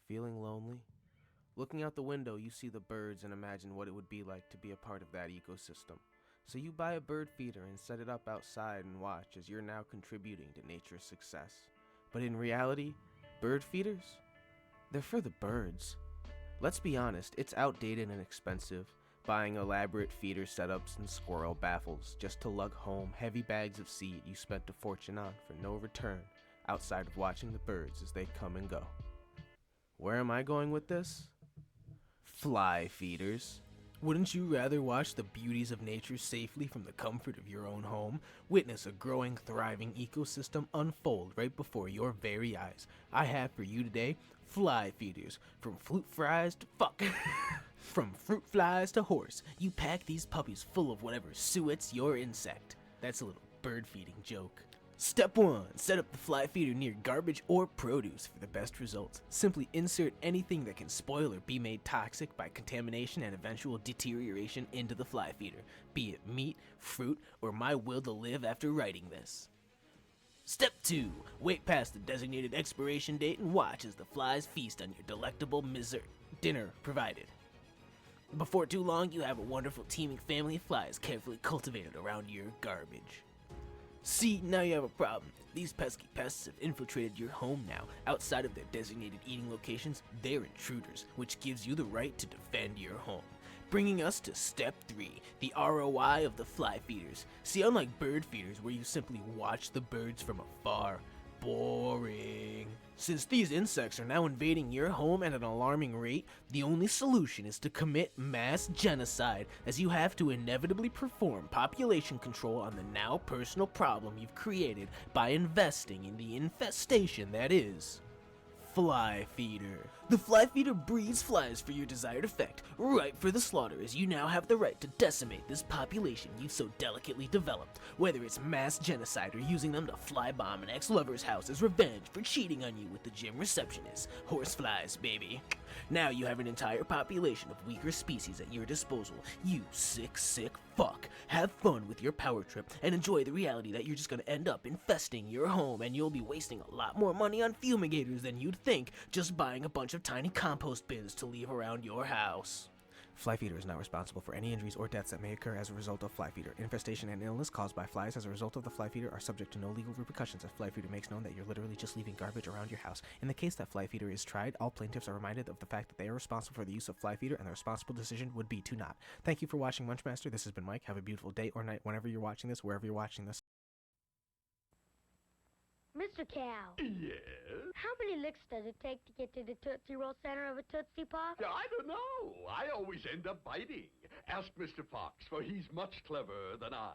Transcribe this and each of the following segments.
Feeling lonely? Looking out the window, you see the birds and imagine what it would be like to be a part of that ecosystem. So you buy a bird feeder and set it up outside and watch as you're now contributing to nature's success. But in reality, bird feeders? They're for the birds. Let's be honest, it's outdated and expensive, buying elaborate feeder setups and squirrel baffles just to lug home heavy bags of seed you spent a fortune on for no return outside of watching the birds as they come and go. Where am I going with this? Fly feeders. Wouldn't you rather watch the beauties of nature safely from the comfort of your own home? Witness a growing, thriving ecosystem unfold right before your very eyes. I have for you today fly feeders. From fruit fries to From fruit flies to horse, you pack these puppies full of whatever suits your insect. That's a little bird feeding joke. Step 1. Set up the fly feeder near garbage or produce for the best results. Simply insert anything that can spoil or be made toxic by contamination and eventual deterioration into the fly feeder, be it meat, fruit, or my will to live after writing this. Step 2. Wait past the designated expiration date and watch as the flies feast on your delectable dinner provided. Before too long, you have a wonderful teeming family of flies carefully cultivated around your garbage. See, now you have a problem. These pesky pests have infiltrated your home now. Outside of their designated eating locations, they're intruders, which gives you the right to defend your home. Bringing us to step 3, the ROI of the fly feeders. See, unlike bird feeders where you simply watch the birds from afar, boring. Since these insects are now invading your home at an alarming rate, the only solution is to commit mass genocide, as you have to inevitably perform population control on the now personal problem you've created by investing in the infestation that is fly feeder. The fly feeder breeds flies for your desired effect, ripe for the slaughter, as you now have the right to decimate this population you've so delicately developed, whether it's mass genocide or using them to fly bomb an ex-lover's house as revenge for cheating on you with the gym receptionist. Horse flies, baby. Now you have an entire population of weaker species at your disposal. You sick fuck. Have fun with your power trip and enjoy the reality that you're just gonna end up infesting your home, and you'll be wasting a lot more money on fumigators than you'd think just buying a bunch of tiny compost bins to leave around your house. Fly feeder is not responsible for any injuries or deaths that may occur as a result of fly feeder. Infestation and illness caused by flies as a result of the fly feeder are subject to no legal repercussions, as fly feeder makes known that you're literally just leaving garbage around your house. In the case that fly feeder is tried, all plaintiffs are reminded of the fact that they are responsible for the use of fly feeder, and the responsible decision would be to not. Thank you for watching Munchmaster. This has been Mike. Have a beautiful day or night whenever you're watching this, wherever you're watching this. Mr. Cow, Yes? how many licks does it take to get to the Tootsie Roll center of a Tootsie Pop? I don't know. I always end up biting. Ask Mr. Fox, for he's much cleverer than I.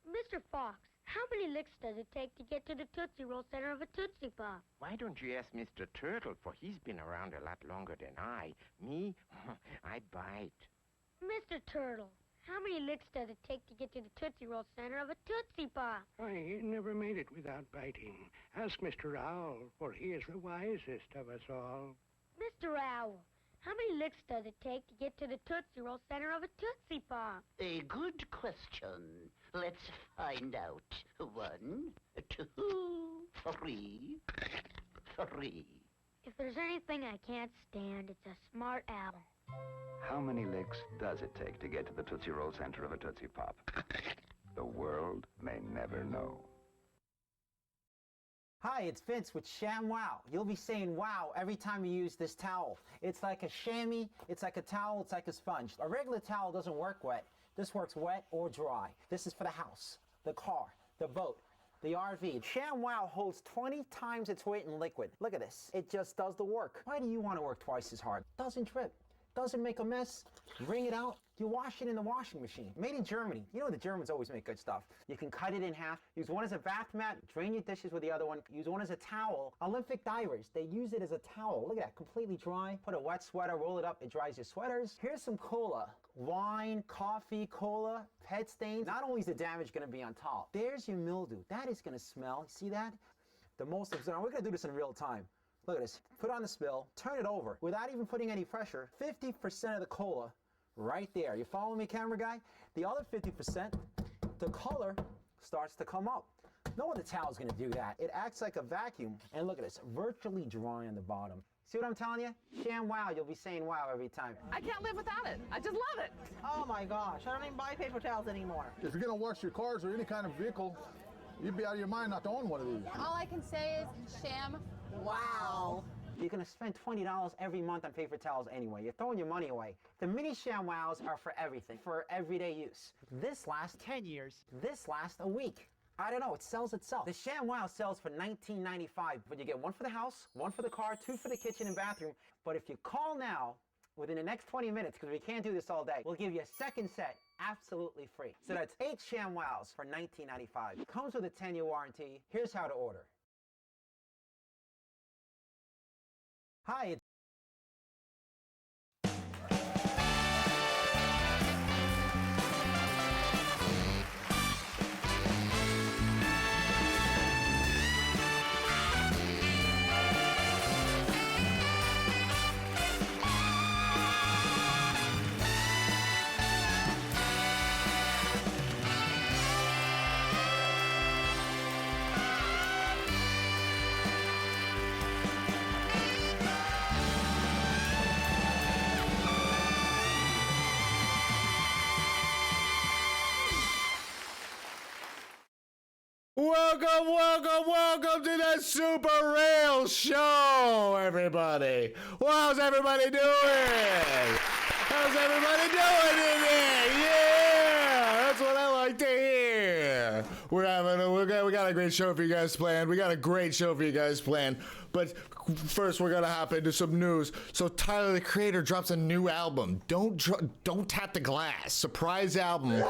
Mr. Fox, how many licks does it take to get to the Tootsie Roll center of a Tootsie Pop? Why don't you ask Mr. Turtle, for he's been around a lot longer than I. Me, I bite. Mr. Turtle, how many licks does it take to get to the Tootsie Roll center of a Tootsie Pop? I never made it without biting. Ask Mr. Owl, for he is the wisest of us all. Mr. Owl, how many licks does it take to get to the Tootsie Roll center of a Tootsie Pop? A good question. Let's find out. 1, 2, 3, 3. If there's anything I can't stand, it's a smart owl. How many licks does it take to get to the Tootsie Roll center of a Tootsie Pop? The world may never know. Hi, it's Vince with ShamWow. You'll be saying wow every time you use this towel. It's like a chamois, it's like a towel, it's like a sponge. A regular towel doesn't work wet. This works wet or dry. This is for the house, the car, the boat, the RV. ShamWow holds 20 times its weight in liquid. Look at this. It just does the work. Why do you want to work twice as hard? Doesn't drip. Doesn't make a mess. You wring it out, you wash it in the washing machine. Made in Germany. You know the Germans always make good stuff. You can cut it in half, use one as a bath mat, drain your dishes with the other one, use one as a towel. Olympic divers, they use it as a towel. Look at that, completely dry. Put a wet sweater, roll it up, it dries your sweaters. Here's some cola. Wine, coffee, cola, pet stains. Not only is the damage gonna be on top, there's your mildew. That is gonna smell, see that? The most observant, we're gonna do this in real time. Look at this. Put on the spill, turn it over. Without even putting any pressure, 50% of the cola right there. You follow me, camera guy? The other 50%, the color starts to come up. No other towel is going to do that. It acts like a vacuum. And look at this, virtually dry on the bottom. See what I'm telling you? Sham wow, you'll be saying wow every time. I can't live without it. I just love it. Oh my gosh, I don't even buy paper towels anymore. If you're gonna wash your cars or any kind of vehicle, you'd be out of your mind not to own one of these. All I can say is sham wow. You're gonna spend $20 every month on paper towels anyway. You're throwing your money away. The mini Sham Wows are for everything, for everyday use. This lasts 10 years. This lasts a week. I don't know, it sells itself. The Sham Wow sells for $19.95, but you get one for the house, one for the car, two for the kitchen and bathroom. But if you call now, within the next 20 minutes, because we can't do this all day, we'll give you a second set absolutely free. So that's 8 Sham Wows for $19.95. Comes with a 10-year warranty. Here's how to order. Hi, it's Welcome to the Super Real Show, everybody. Well, how's everybody doing? How's everybody doing in there? Yeah, that's what I like to hear. We got a great show for you guys planned. But first, we're gonna hop into some news. So Tyler, the Creator, drops a new album. Don't tap the glass. Surprise album.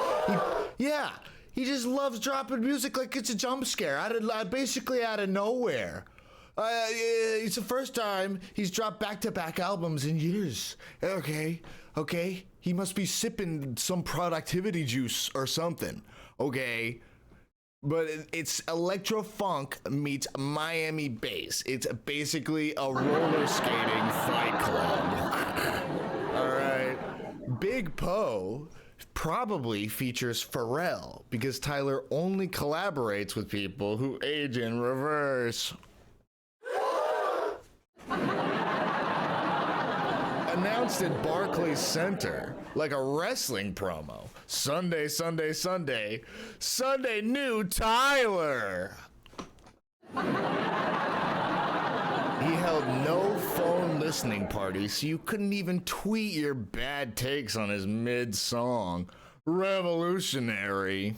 He just loves dropping music like it's a jump scare, basically out of nowhere. It's the first time he's dropped back-to-back albums in years. Okay. He must be sipping some productivity juice or something. Okay. But it's electro funk meets Miami bass. It's basically a roller skating fight club. All right. Big Poe probably features Pharrell because Tyler only collaborates with people who age in reverse. Announced at Barclays Center like a wrestling promo. Sunday, new Tyler. He held no phone listening parties, so you couldn't even tweet your bad takes on his mid-song. Revolutionary.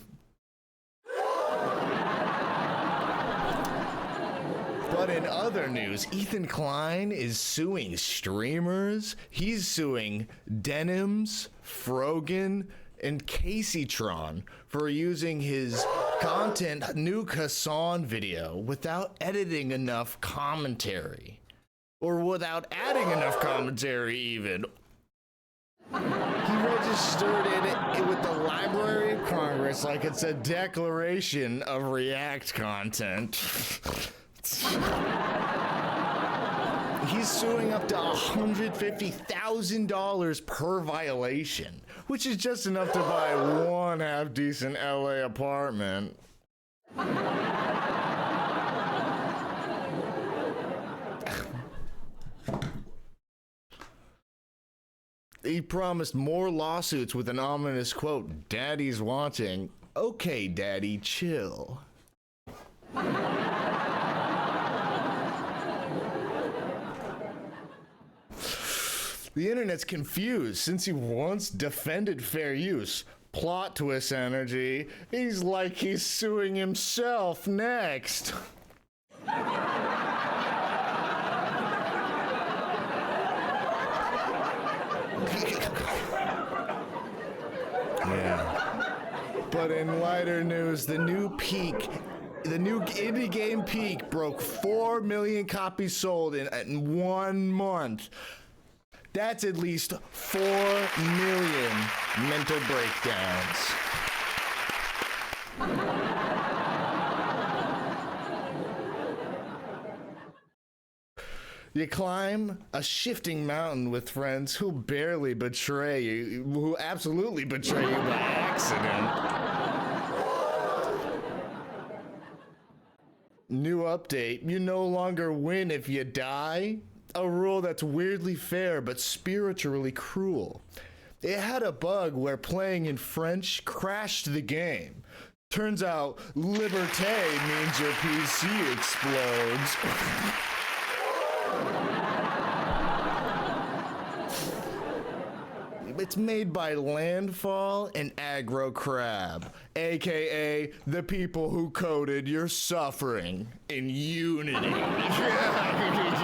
But in other news, Ethan Klein is suing streamers. He's suing Denims, Frogan, and Caseytron for using his content Nuke Hassan video without editing enough commentary. Or without adding enough commentary even. He registered it with the Library of Congress like it's a declaration of React content. He's suing up to $150,000 per violation, which is just enough to buy one half-decent LA apartment. He promised more lawsuits with an ominous quote, "Daddy's watching." Okay, Daddy, chill. The internet's confused since he once defended fair use. Plot twist energy. He's like he's suing himself next. Yeah. But in lighter news, the new indie game Peak broke 4 million copies sold in 1 month. That's at least 4 million mental breakdowns. You climb a shifting mountain with friends who barely betray you, who absolutely betray you by accident. New update, you no longer win if you die. a rule that's weirdly fair but spiritually cruel. It had a bug where playing in French crashed the game. Turns out liberté means your PC explodes. It's made by Landfall and Aggro Crab, aka the people who coded your suffering in Unity. Yeah.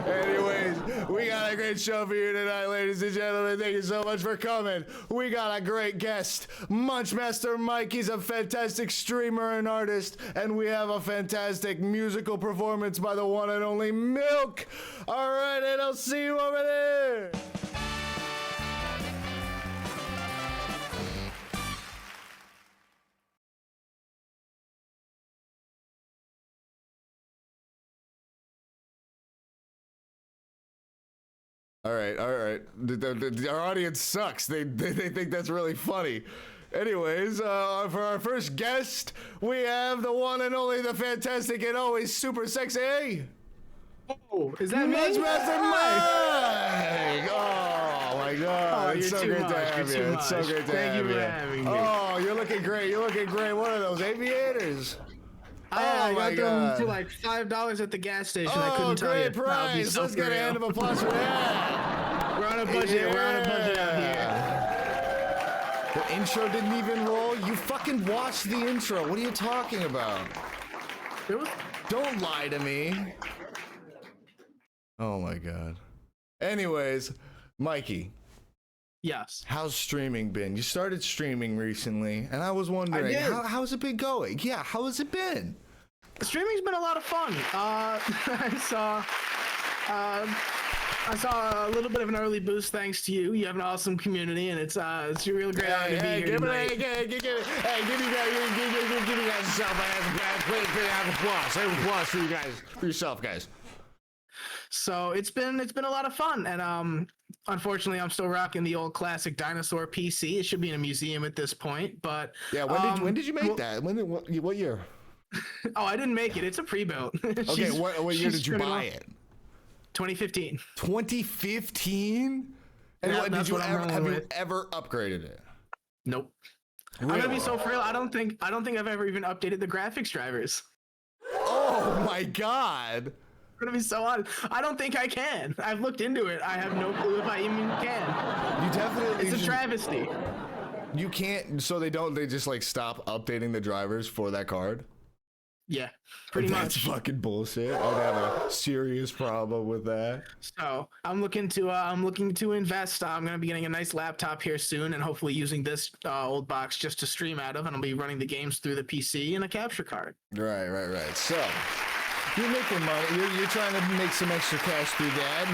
Anyways, we got a great show for you tonight, ladies and gentlemen. Thank you so much for coming. We got a great guest, Munchmaster Mike. He's a fantastic streamer and artist, and we have a fantastic musical performance by the one and only Milk. All right, and I'll see you over there. All right. Our audience sucks. They think that's really funny. Anyways, for our first guest, we have the one and only, the fantastic and always super sexy. Oh, is that me? Munchmaster Mike! Oh my God! It's so great to have you. It's so great to have you. Thank you for having me. Oh, you're looking great. You're looking great. What are those aviators? I got them for like $5 at the gas station. I couldn't tell you. Great price. Let's get a hand of applause for that. We're on a budget. Yeah. We're on a budget out here. The intro didn't even roll. You fucking watched the intro. What are you talking about? Don't lie to me. Oh my God. Anyways, Mikey. Yes. How's streaming been? You started streaming recently, and I was wondering, how's it been going? Yeah, how has it been? Streaming's been a lot of fun. I saw a little bit of an early boost thanks to you. You have an awesome community, and it's a real great honor to be here tonight. Give me guys yourself a applause. Applause for you guys, for yourself, guys. So it's been a lot of fun, and unfortunately, I'm still rocking the old classic dinosaur PC. It should be in a museum at this point, but yeah. When did you make that? What year? Oh, I didn't make it. It's a pre-built. Okay, what year did you buy it? 2015. 2015? And Yeah, what, that's what I'm rolling have you with. ever upgraded it? Nope. Really? I'm gonna be so frail. I don't think I've ever even updated the graphics drivers. Oh my God. I'm gonna be so honest. I don't think I can. I've looked into it. I have no clue if I even can. You definitely. It's a travesty. You can't. So they just like stop updating the drivers for that card. Yeah, pretty That's much. fucking bullshit. I'd have a serious problem with that. So I'm looking to invest. I'm gonna be getting a nice laptop here soon, and hopefully using this old box just to stream out of, and I'll be running the games through the PC and a capture card. Right. So you're making money. You're trying to make some extra cash through that.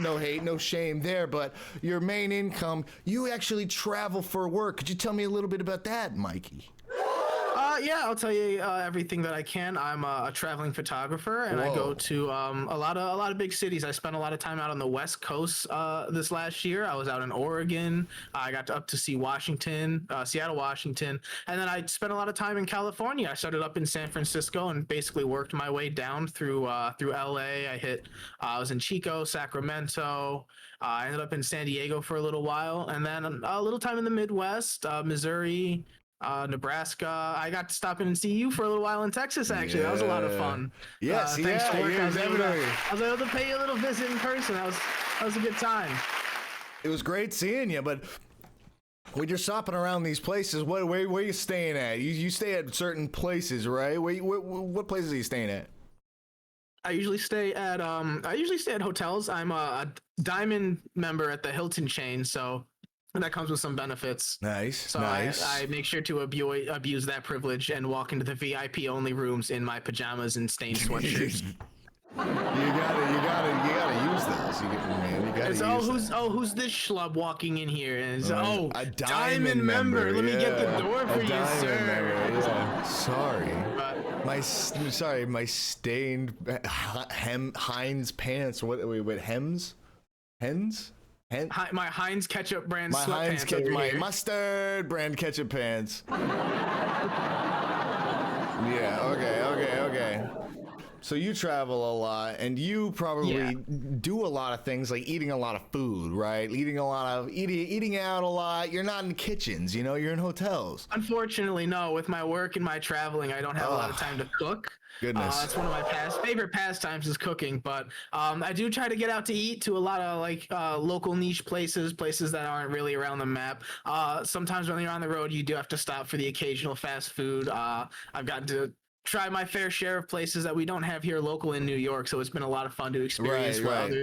No hate, no shame there. But your main income, you actually travel for work. Could you tell me a little bit about that, Mikey? Yeah, I'll tell you everything that I can. I'm a traveling photographer, and I go to a lot of big cities. I spent a lot of time out on the West Coast this last year. I was out in Oregon. I got up to see Washington, Seattle, Washington, and then I spent a lot of time in California. I started up in San Francisco and basically worked my way down through LA. I was in Chico, Sacramento. I ended up in San Diego for a little while, and then a little time in the Midwest, Missouri. Nebraska. I got to stop in and see you for a little while in Texas, actually. That was a lot of fun. Yes, thanks to work, I was able to pay you a little visit in person. That was a good time. It was great seeing you, but when you're stopping around these places, where are you staying at? You stay at certain places, right? What places are you staying at? I usually stay at hotels. I'm a Diamond member at the Hilton chain, so that comes with some benefits. Nice. So nice. I make sure to abuse that privilege and walk into the VIP only rooms in my pajamas and stained sweatshirts. You gotta use those. Who's this schlub walking in here? And it's, a Diamond member. Let me get the door for you, sir. Yeah. Sorry. My stained Heinz pants. What Hems? My Heinz ketchup brand sweatpants. My mustard brand ketchup pants. Yeah, okay. So you travel a lot, and you probably do a lot of things like eating a lot of food, right? Eating out a lot. You're not in kitchens, you know. You're in hotels. Unfortunately, no. With my work and my traveling, I don't have a lot of time to cook. Goodness. That's one of my favorite pastimes is cooking, but I do try to get out to eat to a lot of like local niche places that aren't really around the map. Sometimes when you're on the road, you do have to stop for the occasional fast food. I've gotten to try my fair share of places that we don't have here local in New York, so it's been a lot of fun to experience what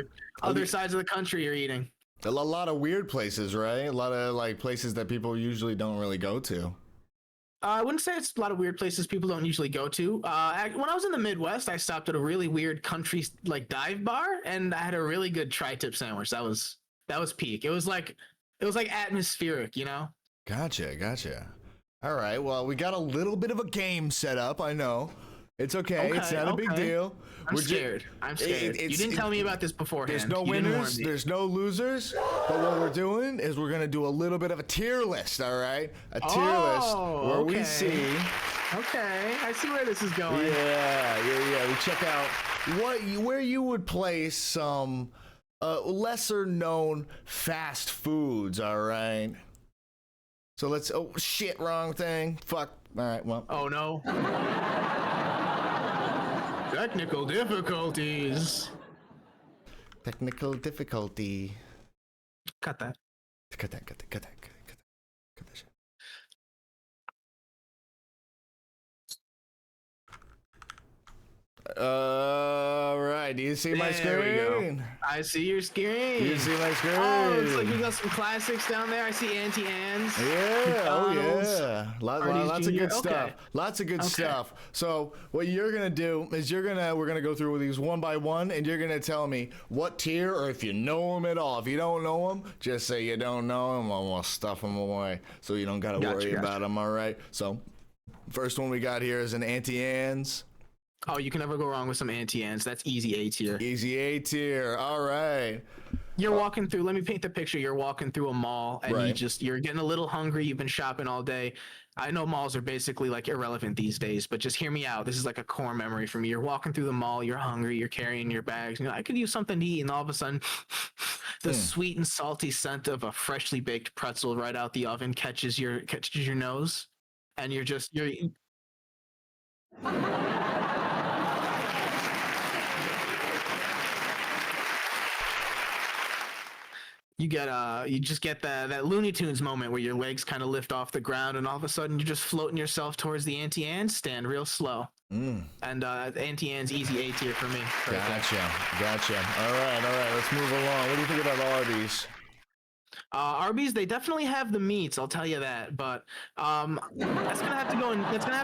other sides of the country are eating. A lot of weird places, right? A lot of like places that people usually don't really go to. I wouldn't say it's a lot of weird places people don't usually go to. When I was in the Midwest, I stopped at a really weird country like dive bar, and I had a really good tri-tip sandwich. That was peak. It was like atmospheric, you know? Gotcha. All right. Well, we got a little bit of a game set up. I know. It's okay. It's not a big deal. I'm scared. You didn't tell me about this beforehand. There's no winners. There's no losers. But what we're doing is we're going to do a little bit of a tier list, all right? A tier list where we see... Okay. I see where this is going. Yeah. We check out where you would place some lesser known fast foods, all right? So let's... Oh, shit, wrong thing. Fuck. All right, well... Oh, no. Technical difficulties. Technical difficulty. Cut that. Cut that shit. All right. Do you see my screen? There we go. I see your screen. You see my screen? Oh, looks like we got some classics down there. I see Auntie Anne's. Yeah. Lots of good stuff. Okay. Lots of good stuff. So what you're gonna do is we're gonna go through these one by one, and you're gonna tell me what tier, or if you know them at all. If you don't know them, just say you don't know them, and we'll stuff them away so you don't gotta worry about them. All right. So first one we got here is an Auntie Anne's. Oh, you can never go wrong with some Auntie Anne's. That's easy A tier. Easy A tier. All right. You're walking through. Let me paint the picture. You're walking through a mall, and you're getting a little hungry. You've been shopping all day. I know malls are basically like irrelevant these days, but just hear me out. This is like a core memory for me. You're walking through the mall. You're hungry. You're carrying your bags. You know, I could use something to eat, and all of a sudden, the sweet and salty scent of a freshly baked pretzel right out the oven catches your nose, and you're. You just get that Looney Tunes moment where your legs kind of lift off the ground, and all of a sudden you're just floating yourself towards the Auntie Anne's stand real slow. And Auntie Anne's easy A tier for me. Gotcha. All right. Let's move along. What do you think about Arby's? Arby's, they definitely have the meats, I'll tell you that, but that's gonna have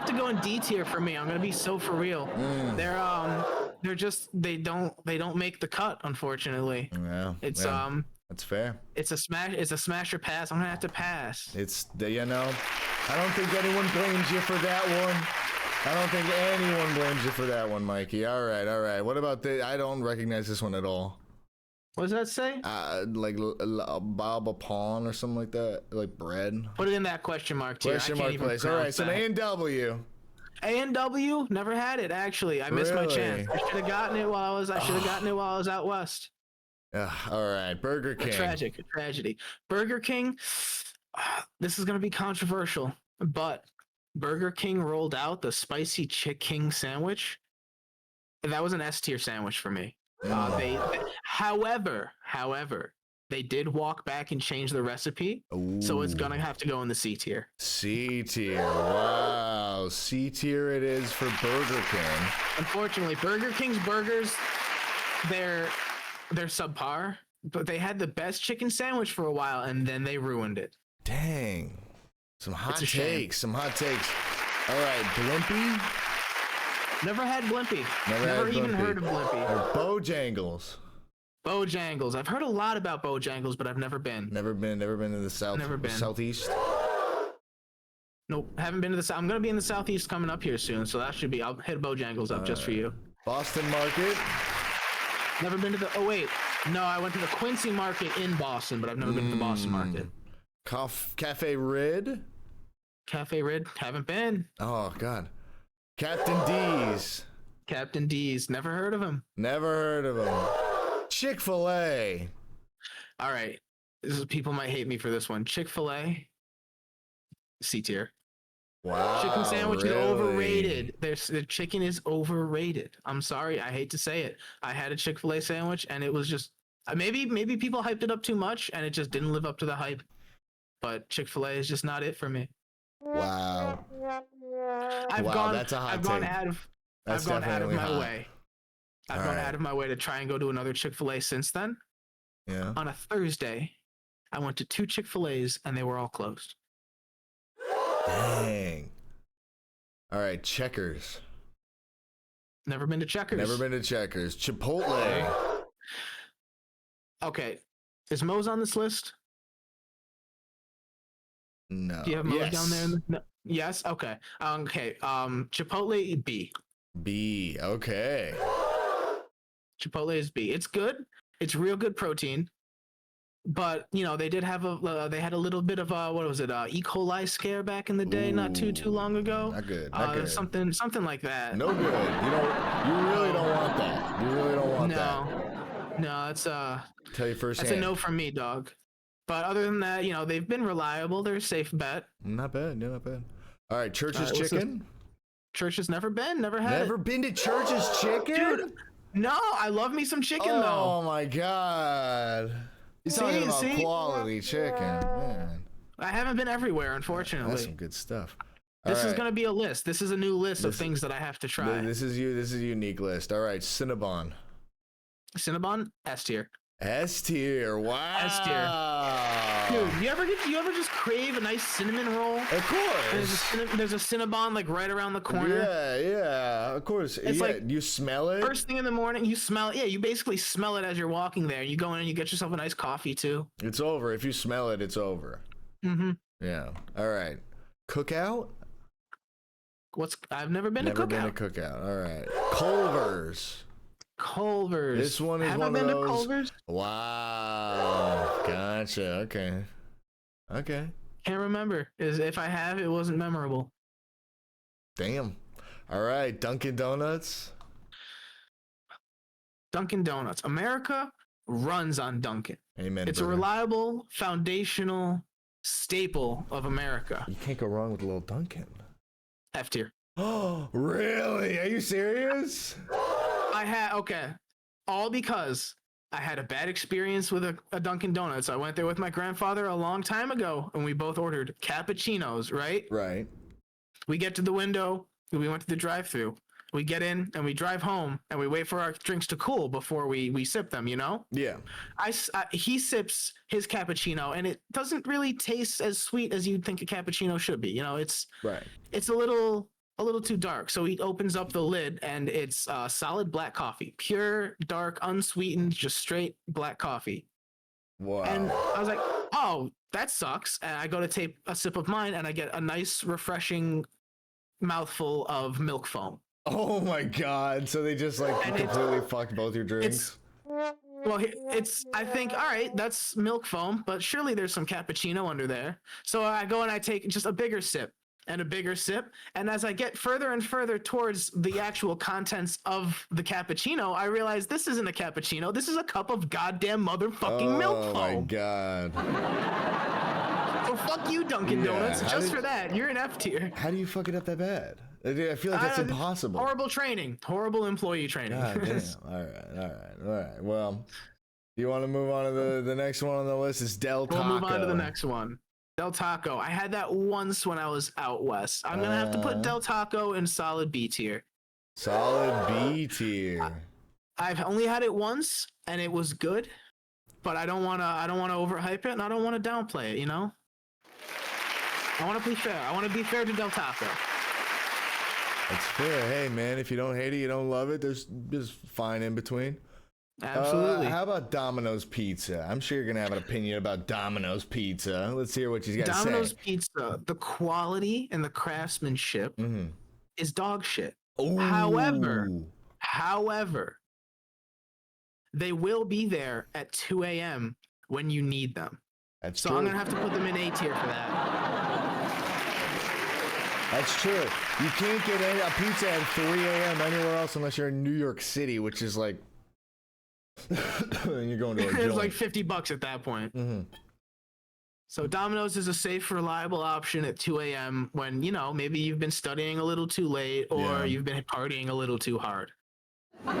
to go in D tier for me. I'm gonna be so for real. They're just they don't make the cut, unfortunately. Yeah. That's fair. It's a smash or pass. I'm gonna have to pass. I don't think anyone blames you for that one. Mikey. All right. What about I don't recognize this one at all. What does that say? Like Baba Pawn or something like that, like bread. Put it in that question mark tier. Question mark place. All right, so A&W. A&W, never had it actually. I missed my chance. I should have gotten it while I was out west. All right, Burger King. A tragedy. Burger King. This is gonna be controversial, but Burger King rolled out the spicy chicken sandwich. That was an S tier sandwich for me. However, they did walk back and change the recipe, so it's gonna have to go in the C tier. C tier. Wow, C tier it is for Burger King. Unfortunately, Burger King's burgers, they're subpar, but they had the best chicken sandwich for a while, and then they ruined it. Dang. Some hot takes. All right, Blimpie. Never had Blimpie. Never even heard of Blimpie. Or Bojangles. Bojangles. I've heard a lot about Bojangles, but I've never been. Never been in the south. Never been. Southeast. Nope, haven't been to the south. I'm gonna be in the southeast coming up here soon, so that should be. I'll hit Bojangles up just for you. Boston Market. Never been to the. Oh wait, no, I went to the Quincy Market in Boston, but I've never been to the Boston Market. Cafe Rid. Cafe Rid, haven't been. Oh God. Captain D's. Captain D's. Never heard of him. Never heard of him. Chick-fil-A. All right. People might hate me for this one. Chick-fil-A, C tier. Wow. Chicken sandwich really? is overrated. The chicken is overrated. I'm sorry. I hate to say it. I had a Chick-fil-A sandwich and it was just maybe people hyped it up too much and it just didn't live up to the hype. But Chick-fil-A is just not it for me. Wow. I've that's a hot gone take. out of That's I've gone out of definitely my hot. way. I've All gone right. out of my way to try and go to another Chick-fil-A since then. Yeah. On a Thursday, I went to 2 Chick-fil-A's and they were all closed. Dang. All right, Checkers. Never been to Checkers. Never been to Checkers. Chipotle. Okay. Is Moe's on this list? No. Do you have Moe's down there? No. Yes? Okay. Okay. Chipotle, B. B. Okay. Chipotle is B. It's good. It's real good protein. But, you know, they did have they had a little bit of what was it? E. coli scare back in the day, not too long ago. Not good. Not good. Something like that. No good. You really don't want that. You really don't want that. No, it's Tell you firsthand. that's a no from me, dog. But other than that, you know, they've been reliable. They're a safe bet. Not bad. No, not bad. All right, Church's All right, what's Chicken. Church has never been, never had Never it. been to Church's Chicken? Dude, no, I love me some chicken though. Oh my god. He's talking about see? quality chicken. Man, I haven't been everywhere, unfortunately. that's some good stuff. This All is right. gonna be a list. This is a new list of This- things that I have to try. This is a unique list. All right, Cinnabon. Cinnabon, S tier. S tier. Wow. S tier. Dude, you ever just crave a nice cinnamon roll? Of course. There's a Cinnabon like right around the corner. Yeah, of course. It's yeah, like you smell it. First thing in the morning, you smell it. Yeah, you basically smell it as you're walking there. You go in and you get yourself a nice coffee too. It's over. If you smell it, it's over. Mm-hmm. Yeah. All right. Cookout? I've never been Never to Cookout. been to Cookout. All right. Culver's. Culver's. This one is Have one I of been those. to Culver's? Wow. Gotcha. Okay. Okay. Can't remember. If I have, it wasn't memorable. Damn. All right. Dunkin' Donuts. Dunkin' Donuts. America runs on Dunkin'. Amen. It's a brother. reliable, foundational staple of America. You can't go wrong with a little Dunkin'. F tier. Oh, really? Are you serious? Okay. All because I had a bad experience with a Dunkin' Donuts. I went there with my grandfather a long time ago, and we both ordered cappuccinos, right? Right. We get to the window, we went to the drive-thru. We get in and we drive home and we wait for our drinks to cool before we sip them, you know? Yeah. He sips his cappuccino and it doesn't really taste as sweet as you'd think a cappuccino should be. You know, it's a little too dark. So he opens up the lid and it's solid black coffee, pure, dark, unsweetened, just straight black coffee. Wow. And I was like, oh, that sucks. And I go to take a sip of mine and I get a nice, refreshing mouthful of milk foam. Oh my god. So they just like completely fucked both your drinks? Well, I think, all right, that's milk foam, but surely there's some cappuccino under there. So I go and I take just a bigger sip and a bigger sip. And as I get further and further towards the actual contents of the cappuccino, I realize this isn't a cappuccino. This is a cup of goddamn motherfucking milk foam. Oh my god. So fuck you, Dunkin' Yeah, Donuts. how Just did- for that, you're an F tier. How do you fuck it up that bad? I feel like that's impossible. Horrible training. Horrible employee training. God damn. All right. Well, you want to move on to the next one on the list? Is Del Taco. We'll move on to the next one. Del Taco. I had that once when I was out west. I'm gonna have to put Del Taco in solid B tier. Solid B tier. I've only had it once and it was good, but I don't wanna overhype it and I don't wanna downplay it, you know? I wanna be fair. I wanna be fair to Del Taco. That's fair. Hey man, if you don't hate it, you don't love it. There's just fine in between. Absolutely. How about Domino's Pizza? I'm sure you're gonna have an opinion about Domino's Pizza. Let's hear what you got to say. Domino's Pizza, the quality and the craftsmanship is dog shit. However, they will be there at 2 a.m. when you need them. That's so true. I'm gonna have to put them in A tier for that. That's true. You can't get a pizza at 3 a.m. anywhere else unless you're in New York City, which is like you're going to a It's joint. like $50 at that point. So Domino's is a safe, reliable option at 2 a.m. when, you know, maybe you've been studying a little too late or you've been partying a little too hard. It's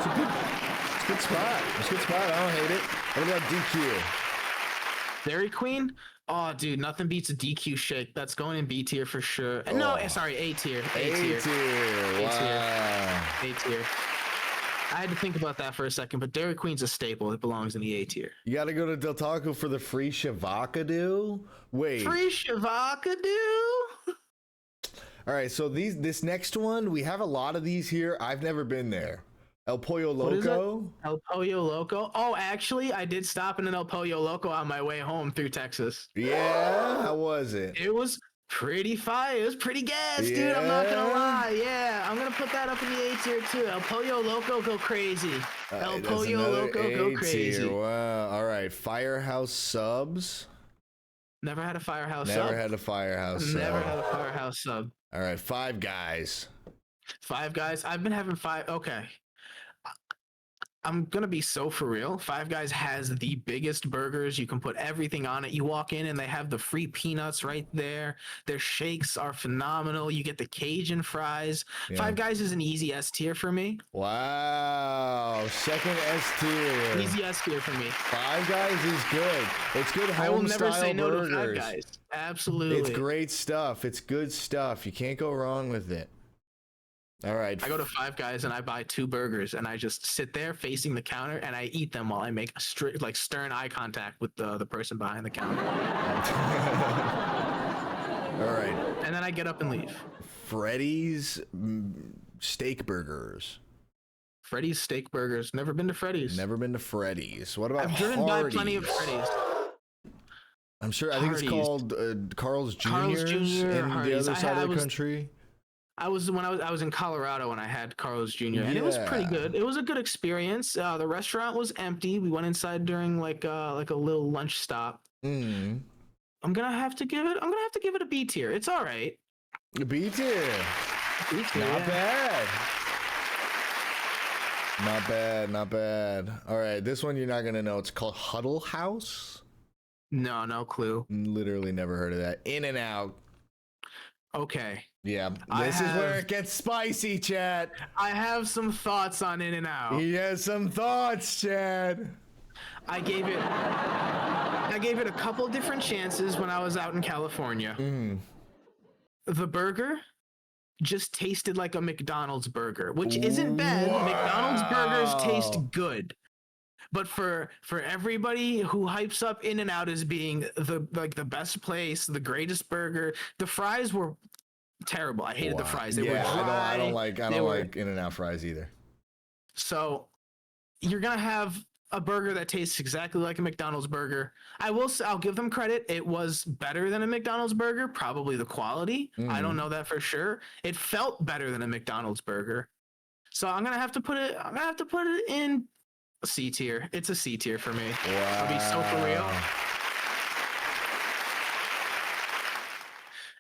a good spot. It's a good spot. I don't hate it. What about DQ? Dairy Queen? Oh, dude, nothing beats a DQ shake. That's going in B tier for sure. No, sorry, A tier. A tier. Wow. A tier. I had to think about that for a second, but Dairy Queen's a staple. It belongs in the A tier. You got to go to Del Taco for the free Shavakadu? Wait. Free Shavakadu? All right, so this next one, we have a lot of these here. I've never been there. El Pollo Loco? El Pollo Loco? Oh, actually, I did stop in an El Pollo Loco on my way home through Texas. Yeah? How was it? It was pretty fire. It was pretty gas, dude. I'm not gonna lie. Yeah, I'm gonna put that up in the A tier too. El Pollo Loco, go crazy. El Pollo Loco, go crazy. Wow. All right, Firehouse Subs. Never had a Firehouse sub. Never had a Firehouse sub. Never had a Firehouse sub. All right, Five Guys. Five Guys. I've been having five. Okay. I'm gonna be so for real. Five Guys has the biggest burgers. You can put everything on it. You walk in and they have the free peanuts right there. Their shakes are phenomenal. You get the Cajun fries. Yeah. Five Guys is an easy S tier for me. Wow, second S tier. Easy S tier for me. Five Guys is good. It's good home I will never style say no burgers. to Five Guys. Absolutely. It's great stuff. It's good stuff. You can't go wrong with it. All right. I go to Five Guys and I buy 2 burgers and I just sit there facing the counter and I eat them while I make a stern eye contact with the person behind the counter. All right. And then I get up and leave. Freddy's steak burgers. Freddy's steak burgers. Never been to Freddy's. Never been to Freddy's. What about I've driven by plenty of Freddy's. I'm sure. I think it's called Carl's Jr. in the other side of the country. I was in Colorado when I had Carl's Jr. and it was pretty good. It was a good experience. The restaurant was empty. We went inside during like a little lunch stop. I'm gonna have to give it a B tier. It's all right. A B tier. B tier. Not bad. Not bad. Not bad. All right, this one you're not gonna know. It's called Huddle House. No clue. Literally never heard of that. In-N-Out. Okay. Yeah, this is where it gets spicy, Chad. I have some thoughts on In-N-Out. He has some thoughts, Chad. I gave it a couple different chances when I was out in California. The burger just tasted like a McDonald's burger, which isn't bad. McDonald's burgers taste good. But for everybody who hypes up In-N-Out as being the best place, the greatest burger, the fries were terrible. I hated the fries. They were dry. I don't like In-N-Out fries either. So you're gonna have a burger that tastes exactly like a McDonald's burger. I'll give them credit. It was better than a McDonald's burger, probably the quality. I don't know that for sure. It felt better than a McDonald's burger. So I'm gonna have to put it in C tier. It's a C tier for me. Wow. I'll be so for real.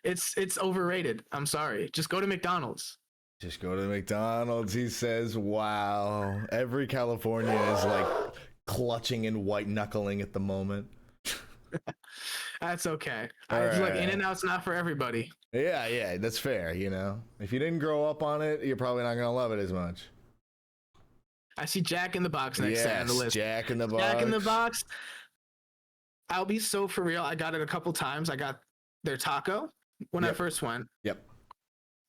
It's overrated. I'm sorry. Just go to McDonald's. Just go to McDonald's, he says. Wow. Every Californian is like clutching and white knuckling at the moment. That's okay. It's like In-N-Out's not for everybody. Yeah, that's fair, you know. If you didn't grow up on it, you're probably not gonna love it as much. I see Jack in the Box next on the list. Jack in the Box. Jack in the Box. I'll be so for real. I got it a couple times. I got their taco when I first went. Yep.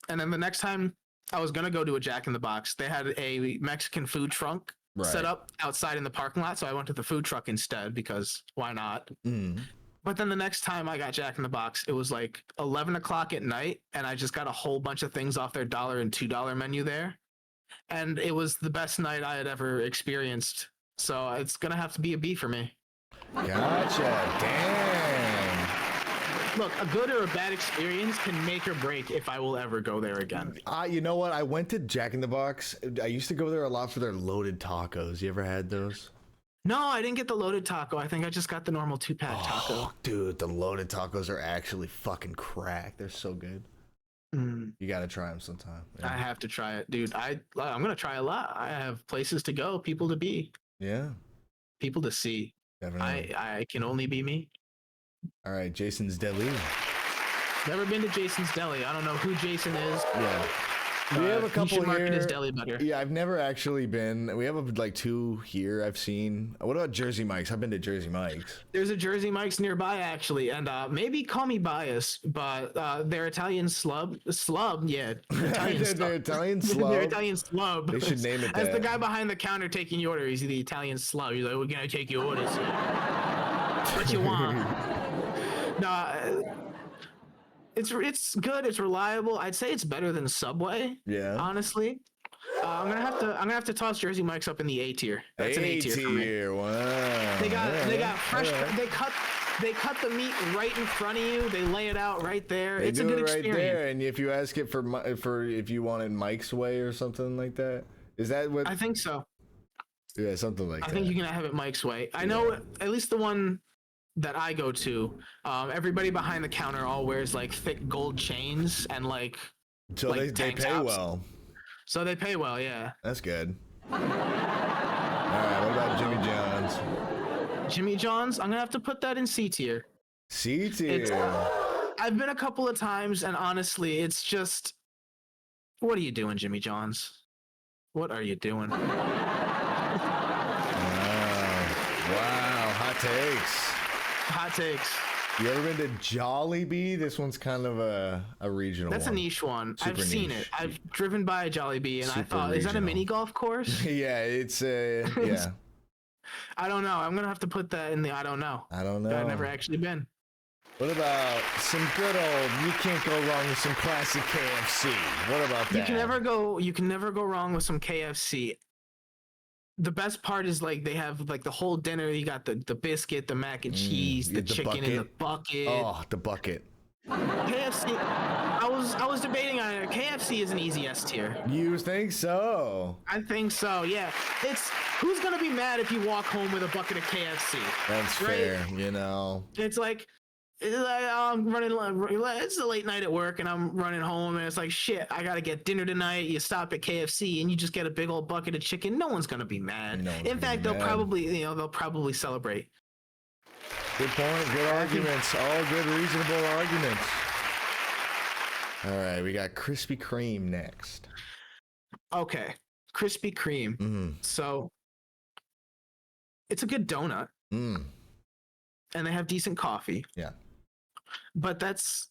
And then the next time I was going to go to a Jack in the Box, they had a Mexican food truck set up outside in the parking lot. So I went to the food truck instead because why not? But then the next time I got Jack in the Box, it was like 11 o'clock at night. And I just got a whole bunch of things off their $1 and $2 menu there. And it was the best night I had ever experienced. So it's going to have to be a B for me. Gotcha. Damn. Look, a good or a bad experience can make or break if I will ever go there again. You know what? I went to Jack in the Box. I used to go there a lot for their loaded tacos. You ever had those? No, I didn't get the loaded taco. I think I just got the normal 2-pack taco. Dude, the loaded tacos are actually fucking crack. They're so good. You gotta try them sometime. I have to try it, dude. I'm gonna try a lot. I have places to go, people to be. Yeah. People to see. Definitely. I can only be me. All right, Jason's Deli. Never been to Jason's Deli. I don't know who Jason is. Yeah. We have a couple should market here. his deli better. Yeah, I've never actually been. We have like 2 here I've seen. What about Jersey Mike's? I've been to Jersey Mike's. There's a Jersey Mike's nearby, actually, and maybe call me biased, but their Italian slub, yeah. Their Italian slub. Their Italian slub. They should name it As that. the guy behind the counter taking your order, he's the Italian slub. He's like, we're gonna take your orders. What you want? It's good. It's reliable. I'd say it's better than Subway. Yeah. Honestly, I'm gonna have to toss Jersey Mike's up in the A tier. That's an A tier for me. Wow. They got fresh. Right. They cut the meat right in front of you. They lay it out right there. They it's do a good it right experience. there, and if you ask it for if you wanted Mike's Way or something like that, is that what? I think so. Yeah, something like that. I think you can have it Mike's Way. I know at least the one that I go to, everybody behind the counter all wears like thick gold chains and like. So like they pay tops. well. So they pay well, yeah. That's good. All right, what about Jimmy John's? Jimmy John's, I'm gonna have to put that in C tier. C tier. I've been a couple of times, and honestly, it's just, what are you doing, Jimmy John's? What are you doing? Wow, hot takes. Hot takes. You ever been to Jollibee? This one's kind of a regional That's one. a niche one. Super I've seen niche. it. I've driven by a Jollibee, and I Super thought, is that a regional. mini golf course? Yeah, it's yeah. I don't know. I'm gonna have to put that in the I don't know. I don't know. I've never actually been. What about some good old? You can't go wrong with some classic KFC. What about that? You can never go wrong with some KFC. The best part is like they have like the whole dinner. You got the biscuit, the mac and cheese, the chicken in the bucket. Oh, the bucket. KFC. I was debating on it. KFC is an easy S tier. You think so? I think so. Yeah. It's who's gonna be mad if you walk home with a bucket of KFC? That's right? fair. You know. It's like I'm running. It's a late night at work, and I'm running home, and it's like shit. I gotta get dinner tonight. You stop at KFC, and you just get a big old bucket of chicken. No one's gonna be mad. In fact, they'll probably celebrate. Good point. Good arguments. All good, reasonable arguments. All right, we got Krispy Kreme next. Okay, Krispy Kreme. So it's a good donut, and they have decent coffee. Yeah. But that's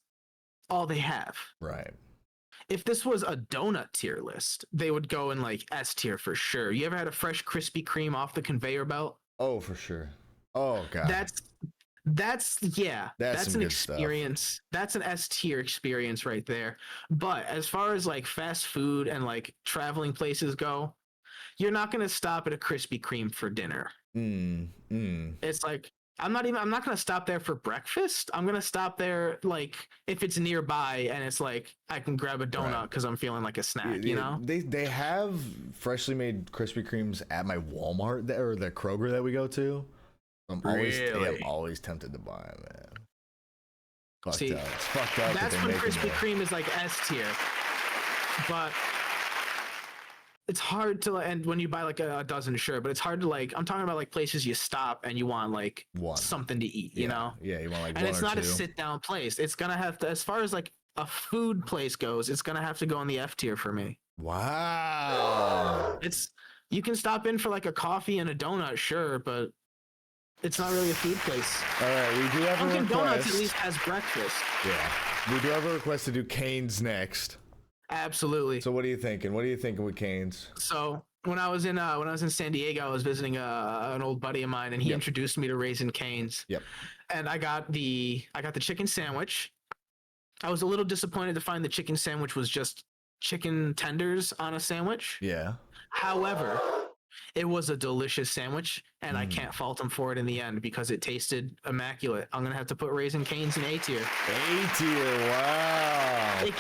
all they have. Right. If this was a donut tier list, they would go in like S tier for sure. You ever had a fresh Krispy Kreme off the conveyor belt? Oh, for sure. Oh god. That's some an good stuff. experience. That's an S tier experience right there. But as far as like fast food and like traveling places go, you're not gonna stop at a Krispy Kreme for dinner. It's like I'm not gonna stop there for breakfast. I'm gonna stop there like if it's nearby and it's like I can grab a donut because I'm feeling like a snack, you know? They have freshly made Krispy Kremes at my Walmart or the Kroger that we go to. I'm always tempted to buy them, man. Fucked See, up. It's fucked up. That's that when they make Krispy them Kreme is like S tier. But it's hard to, and when you buy like a dozen, sure, but it's hard to like, I'm talking about like places you stop and you want like something to eat, you know? Yeah, you want like and one it's or not two. a sit down place. It's gonna have to, as far as like a food place goes, it's gonna have to go in the F tier for me. Wow. You can stop in for like a coffee and a donut, sure, but it's not really a food place. All right, we do have a Dunkin' request. Donuts at least has breakfast. Yeah, we do have a request to do Cane's next. Absolutely. So what are you thinking? What are you thinking with Cane's? So when I was in San Diego, I was visiting an old buddy of mine, and he introduced me to Raising Cane's. Yep. And I got the chicken sandwich. I was a little disappointed to find the chicken sandwich was just chicken tenders on a sandwich. Yeah. However, it was a delicious sandwich, and I can't fault him for it in the end because it tasted immaculate. I'm gonna have to put Raising Cane's in A tier. A tier, wow. It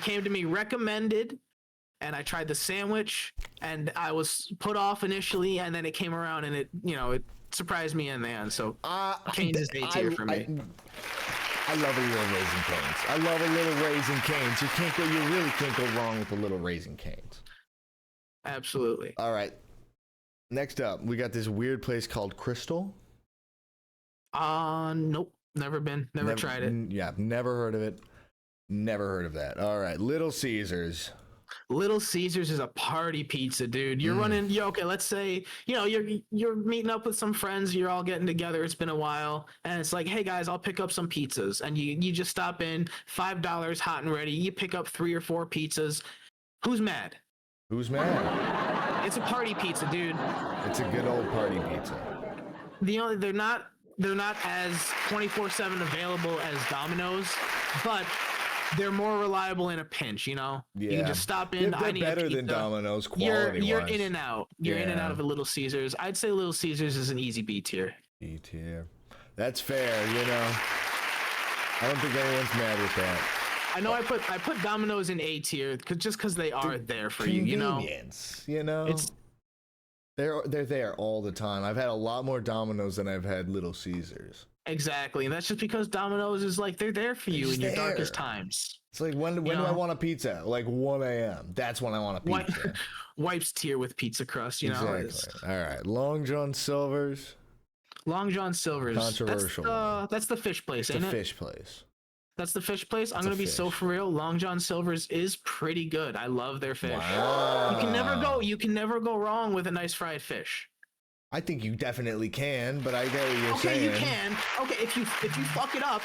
came to me recommended, and I tried the sandwich. and I was put off initially, and then it came around, and it surprised me in the end. So Cane's is A tier for me. I love a little Raising Cane's. I love a little Raising Cane's. You really can't go wrong with a little Raising Cane's. Absolutely. All right. Next up, we got this weird place called Crystal. Nope. Never been. Never tried it. Yeah, never heard of it. Never heard of that. All right, Little Caesars. Little Caesars is a party pizza, dude. You're running. Okay, let's say you're meeting up with some friends. You're all getting together. It's been a while, and it's like, hey guys, I'll pick up some pizzas, and you just stop in, $5 hot and ready. You pick up 3 or 4 pizzas. Who's mad? Who's mad? It's a party pizza, dude. It's a good old party pizza. They're not as 24/7 available as Domino's, but they're more reliable in a pinch, Yeah. You can just stop in. They're better than Domino's quality. You're in and out. You're in and out of a Little Caesars. I'd say Little Caesars is an easy B tier. B tier. That's fair, I don't think anyone's mad with that. I know I put Domino's in A tier just because they are there for you, Convenience, It's they're there all the time. I've had a lot more Domino's than I've had Little Caesars. Exactly, and that's just because Domino's is like they're there for you in your darkest times. It's like when do I want a pizza? Like 1 a.m. That's when I want a pizza. Wipes tier with pizza crust, Exactly. All right, Long John Silver's. Long John Silver's. Controversial. That's the fish place, ain't it? It's a fish place. That's the fish place. I'm gonna be so for real. Long John Silver's is pretty good. I love their fish. Wow. You can never go wrong with a nice fried fish. I think you definitely can, but I get what you're saying. Okay, you can. Okay, if you fuck it up,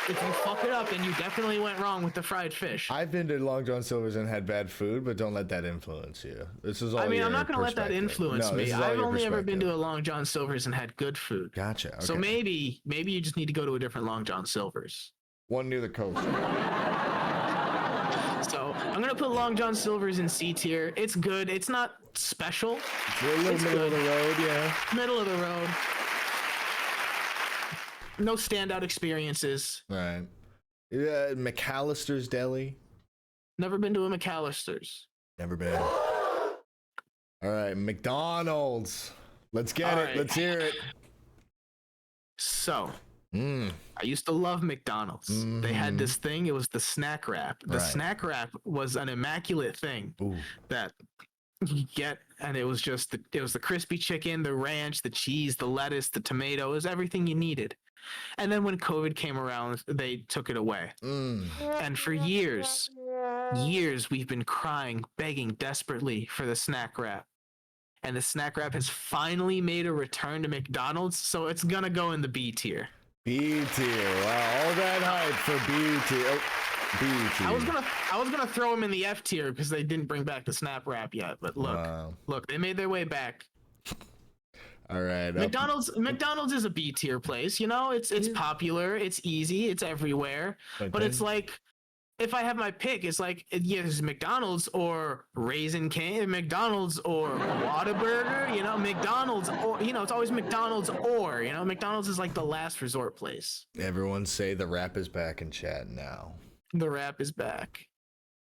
then you definitely went wrong with the fried fish. I've been to Long John Silver's and had bad food, but don't let that influence you. This is all. I'm not gonna let that influence me. I've only ever been to a Long John Silver's and had good food. Gotcha. Okay. So maybe you just need to go to a different Long John Silver's. One near the coast. So I'm gonna put Long John Silver's in C tier. It's good. It's not special. It's a little middle of the road, yeah. Middle of the road. No standout experiences. Right. Yeah, McAllister's Deli. Never been to a McAllister's. Never been. All right, McDonald's. Let's get it. Let's hear it. So, I used to love McDonald's. They had this thing. It was the snack wrap. The snack wrap was an immaculate thing that you get, and it was the crispy chicken, the ranch, the cheese, the lettuce, the tomato. It was everything you needed. And then when COVID came around, they took it away. And for years we've been crying, begging desperately for the snack wrap. And the snack wrap has finally made a return to McDonald's, so it's gonna go in the B tier. B tier. Wow, all that hype for B tier. Oh, B tier. I was gonna throw them in the F tier because they didn't bring back the snap wrap yet. But look, they made their way back. All right. McDonald's is a B tier place. It's popular, it's easy, it's everywhere. But it's like, if I have my pick, it's like, it's McDonald's or Raising Cane, McDonald's or Whataburger, McDonald's or, it's always McDonald's or, McDonald's is like the last resort place. Everyone say the rap is back in chat now. The rap is back.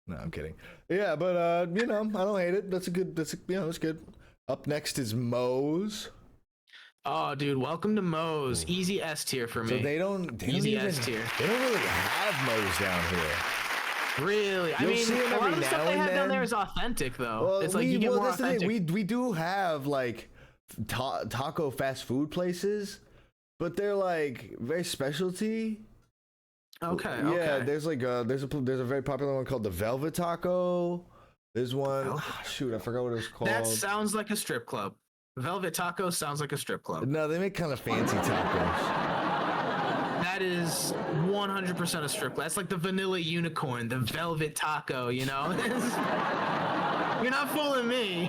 No, I'm kidding. Yeah, but, I don't hate it. That's good. Up next is Moe's. Oh, dude, welcome to Moe's. Easy S tier for me. So they don't Easy S tier. They don't really have Moe's down here. Really? I mean, a lot of the stuff they have down there is authentic, though. Well, it's like you get more authentic. We do have like taco fast food places, but they're like very specialty. Okay. Yeah, there's like there's a very popular one called the Velvet Taco. There's one. Shoot, I forgot what it's called. That sounds like a strip club. Velvet Taco sounds like a strip club. No, they make kind of fancy tacos. That is 100% a strip club. That's like the Vanilla Unicorn, the Velvet Taco, You're not fooling me.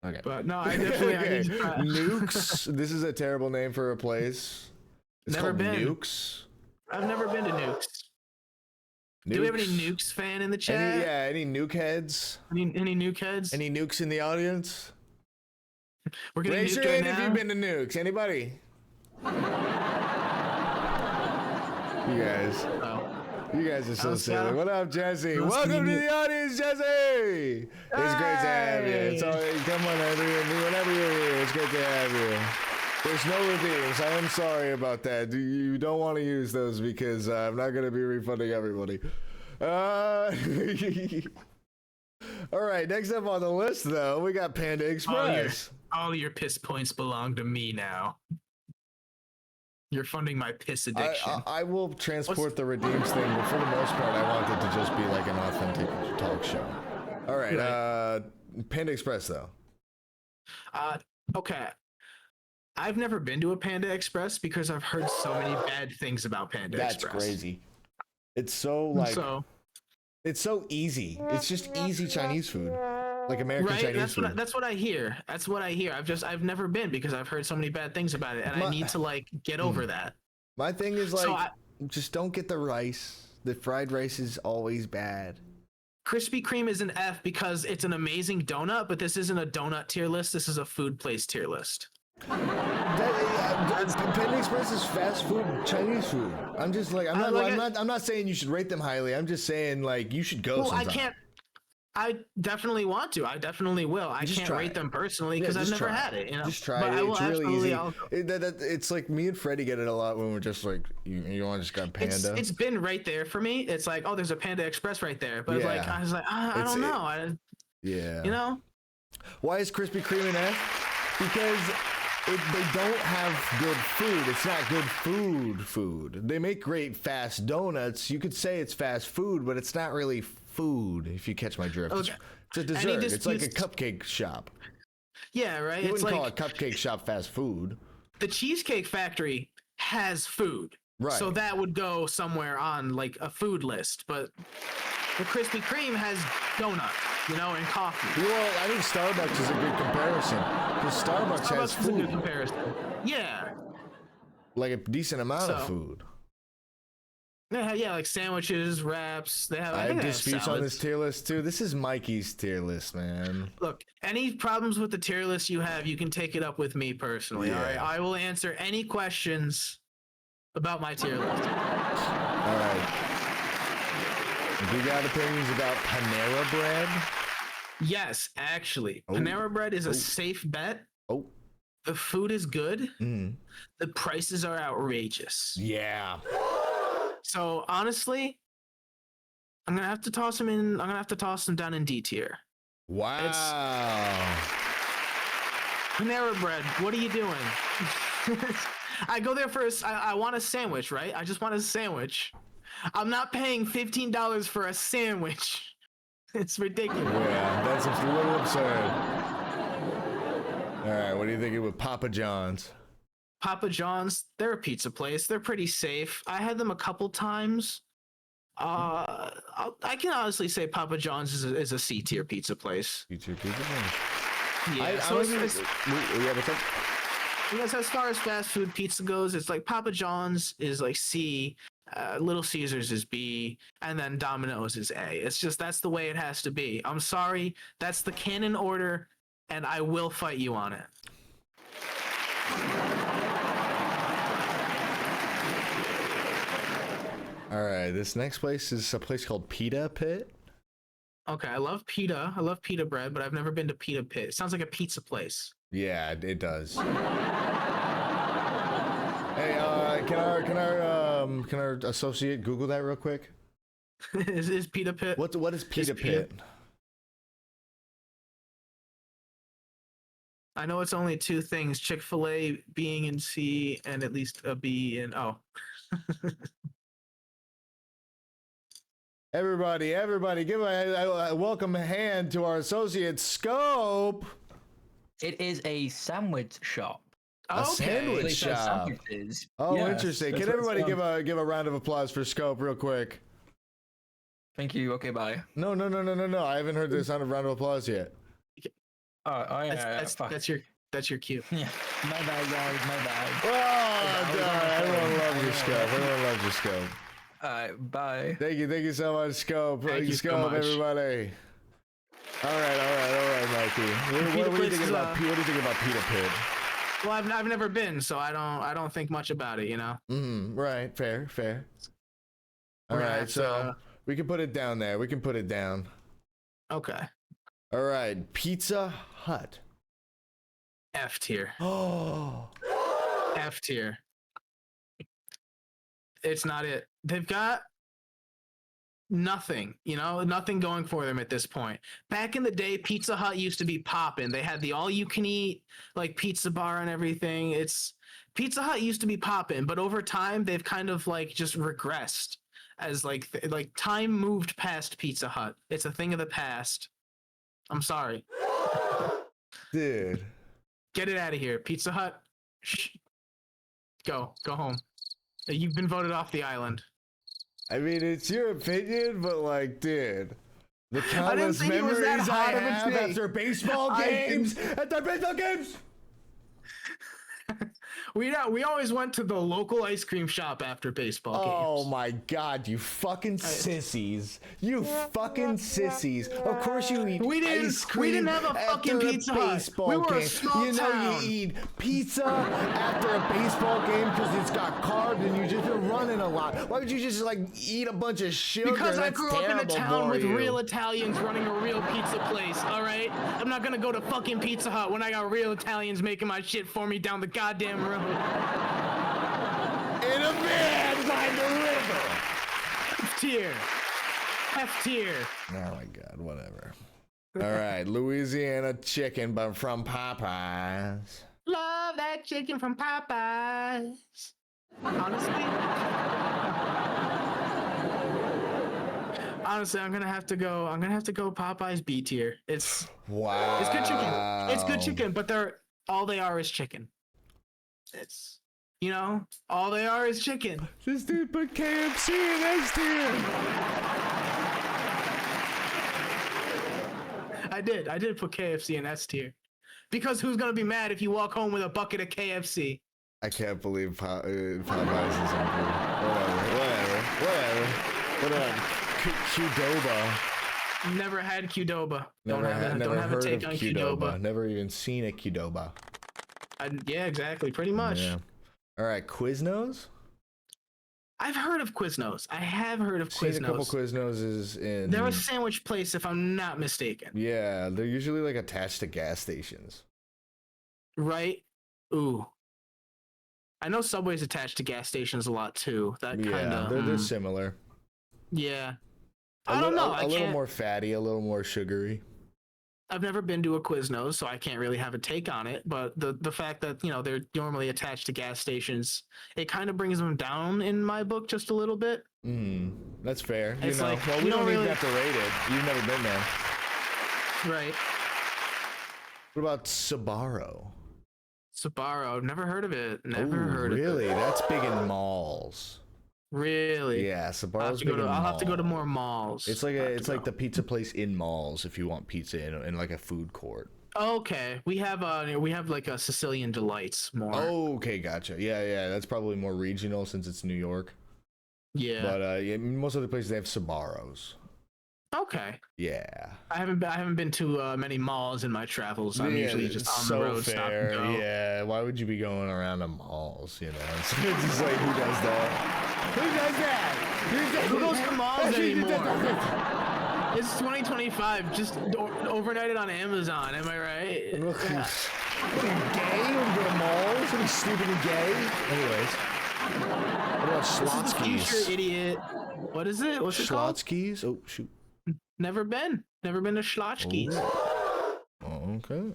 Okay. But no, I definitely I need to try. Nukes. This is a terrible name for a place. It's never called been. Nukes. I've never been to Nukes. Do we have any Nukes fan in the chat? Any Nuke heads? Any Nuke heads? Any Nukes in the audience? We're getting Raise your nuked right hand if now. you've been to Nukes. Anybody? You guys. Oh. You guys are so How's silly. that? What up, Jesse? How's Welcome to it? the audience, Jesse. It's great to have you. It's always, come on, everyone. Whenever you're here, it's great to have you. There's no redeems. I am sorry about that. You don't want to use those because I'm not going to be refunding everybody. All right, next up on the list, though, we got Panda Express. All your piss points belong to me now. You're funding my piss addiction. I will transport the redeems thing, but for the most part, I want it to just be like an authentic talk show. All right, Panda Express, though. Okay. I've never been to a Panda Express because I've heard so many bad things about Panda Express. That's crazy. It's so like it's so easy. It's just easy Chinese food, like American Chinese food. That's what I hear. That's what I hear. I've never been because I've heard so many bad things about it, and I need to like get over that. My thing is like, just don't get the rice. The fried rice is always bad. Krispy Kreme is an F because it's an amazing donut, but this isn't a donut tier list. This is a food place tier list. Panda Express is fast food, Chinese food. I'm just like, I'm not saying you should rate them highly. I'm just saying like you should go. Well, sometime. I definitely want to. I definitally will. I can't rate them personally because I've never had it. You know, just try but it. It's really easy. It's like me and Freddie get it a lot when we're just like, you want to just grab Panda. It's been right there for me. It's like, oh, there's a Panda Express right there. But like, I was like, I don't know. Yeah. You know. Why is Krispy Kreme an F? Because they don't have good food. It's not good food. They make great fast donuts. You could say it's fast food, but it's not really food, if you catch my drift. Okay. It's a dessert. It's like a cupcake shop. Yeah, right? You wouldn't call a cupcake shop fast food. The Cheesecake Factory has food. Right. So that would go somewhere on like a food list. But the Krispy Kreme has donuts, and coffee. Well, I think Starbucks is a good comparison. Because Starbucks has food. Is a good comparison. Yeah. Like a decent amount of food. Yeah, like sandwiches, wraps. They have. I have disputes on this tier list too. This is Mikey's tier list, man. Look, any problems with the tier list you have, you can take it up with me personally. Yeah. All right, I will answer any questions about my tier list. All right. We got opinions about Panera Bread? Yes, actually. Panera Bread is a safe bet. The food is good. The prices are outrageous. Yeah. So honestly, I'm gonna have to toss them in. I'm gonna have to toss them down in D tier. Wow. Panera Bread, what are you doing? I go there first. I want a sandwich, right? I just want a sandwich. I'm not paying $15 for a sandwich. It's ridiculous. Yeah, that's a little absurd. All right, what are you thinking with Papa John's? Papa John's, they're a pizza place. They're pretty safe. I had them a couple times. I can honestly say Papa John's is a C tier pizza place. C tier pizza place. Yeah. Because as far as fast food pizza goes, it's like Papa John's is like C, Little Caesars is B, and then Domino's is A. It's just that's the way it has to be. I'm sorry, that's the canon order, and I will fight you on it. All right, this next place is a place called Pita Pit. Okay, I love pita. I love pita bread, but I've never been to Pita Pit. It sounds like a pizza place. Yeah, it does. Hey, can our associate Google that real quick? is Pita Pit? What is Pita Pit? I know it's only two things: Chick-fil-A being in C and at least a B in O. Everybody, give a welcome hand to our associate Scope. It is a sandwich shop. A sandwich shop. Oh, yes, interesting. Can everybody give a round of applause for Scope real quick? Thank you. Okay, bye. No. I haven't heard this round of applause yet. Oh yeah. That's your cue. Yeah. My bad, guys. My bad. Oh, God. Everyone loves your Scope. Everyone loves your Scope. All right, bye. Thank you so much, Scope. Thank you Scope, so much. Everybody. All right, Mikey. What do you think about Pita Pit? Well, I've never been, so I don't think much about it, you know. Right, fair. All right, so we can put it down there. We can put it down. Okay. All right, Pizza Hut. F tier. Oh. F tier. It's not it. They've got nothing, nothing going for them at this point. Back in the day, Pizza Hut used to be popping. They had the all-you-can-eat like pizza bar and everything. Pizza Hut used to be popping, but over time they've kind of like just regressed as like time moved past Pizza Hut. It's a thing of the past. I'm sorry, dude. Get it out of here, Pizza Hut. Shh. Go home. You've been voted off the island. I mean, it's your opinion, but like, dude, the countless memories I have after baseball games, We always went to the local ice cream shop after baseball games. Oh my god, you fucking sissies. You fucking sissies. Of course you eat ice cream. We didn't have a fucking Pizza Hut. We were a small town. You eat pizza after a baseball game because it's got carbs and you've just been running a lot. Why would you just like eat a bunch of sugar? Because I grew up in a town with real Italians running a real pizza place, all right? I'm not gonna go to fucking Pizza Hut when I got real Italians making my shit for me down the goddamn road. In a van by the river. F tier. F tier. Oh my god, whatever. All right, Louisiana chicken, but from Popeyes. Love that chicken from Popeyes. Honestly, I'm gonna have to go Popeyes B tier. It's good chicken. It's good chicken, but all they are is chicken. It's all they are is chicken. This dude put KFC in S tier. I did put KFC in S tier. Because who's gonna be mad if you walk home with a bucket of KFC? I can't believe Popeyes is in here. Whatever. Qdoba. Never had Qdoba. Never have a take on Qdoba. Never even seen a Qdoba. Yeah, exactly. Pretty much. Yeah. All right, Quiznos. I've heard of Quiznos. I have heard of Quiznos. Seen a couple Quiznos in. They're a sandwich place, if I'm not mistaken. Yeah, they're usually like attached to gas stations. Right? Ooh. I know Subway's attached to gas stations a lot too. That kind of. They're similar. Yeah. I don't know. A little more fatty, a little more sugary. I've never been to a Quiznos, so I can't really have a take on it. But the fact that they're normally attached to gas stations, it kind of brings them down in my book just a little bit. That's fair. It's like, well, we don't even have to rate it. You've never been there, right? What about Sbarro? Sbarro, never heard of it. Never heard of it. Really? That's big in malls. Really? Yeah, Sbarro's big in malls. I'll have to go to more malls. It's like the pizza place in malls if you want pizza in like a food court. Okay, we have like a Sicilian Delights more. Okay, gotcha. Yeah, that's probably more regional since it's New York. Yeah. But most other places they have Sbarros. Okay. Yeah. I haven't been to many malls in my travels. I'm usually just on the road. Stop and go. Yeah. Why would you be going around to malls? It's just like, who does that? Who goes to malls anymore? It's 2025. Just overnight it on Amazon. Am I right? Gay? When you go to malls? Are you stupid and gay? Anyways. What about Schlotzsky's? Future idiot. What is it? What's it called? Schlotzsky's? Oh, shoot. Never been to Schlotzsky's. Okay.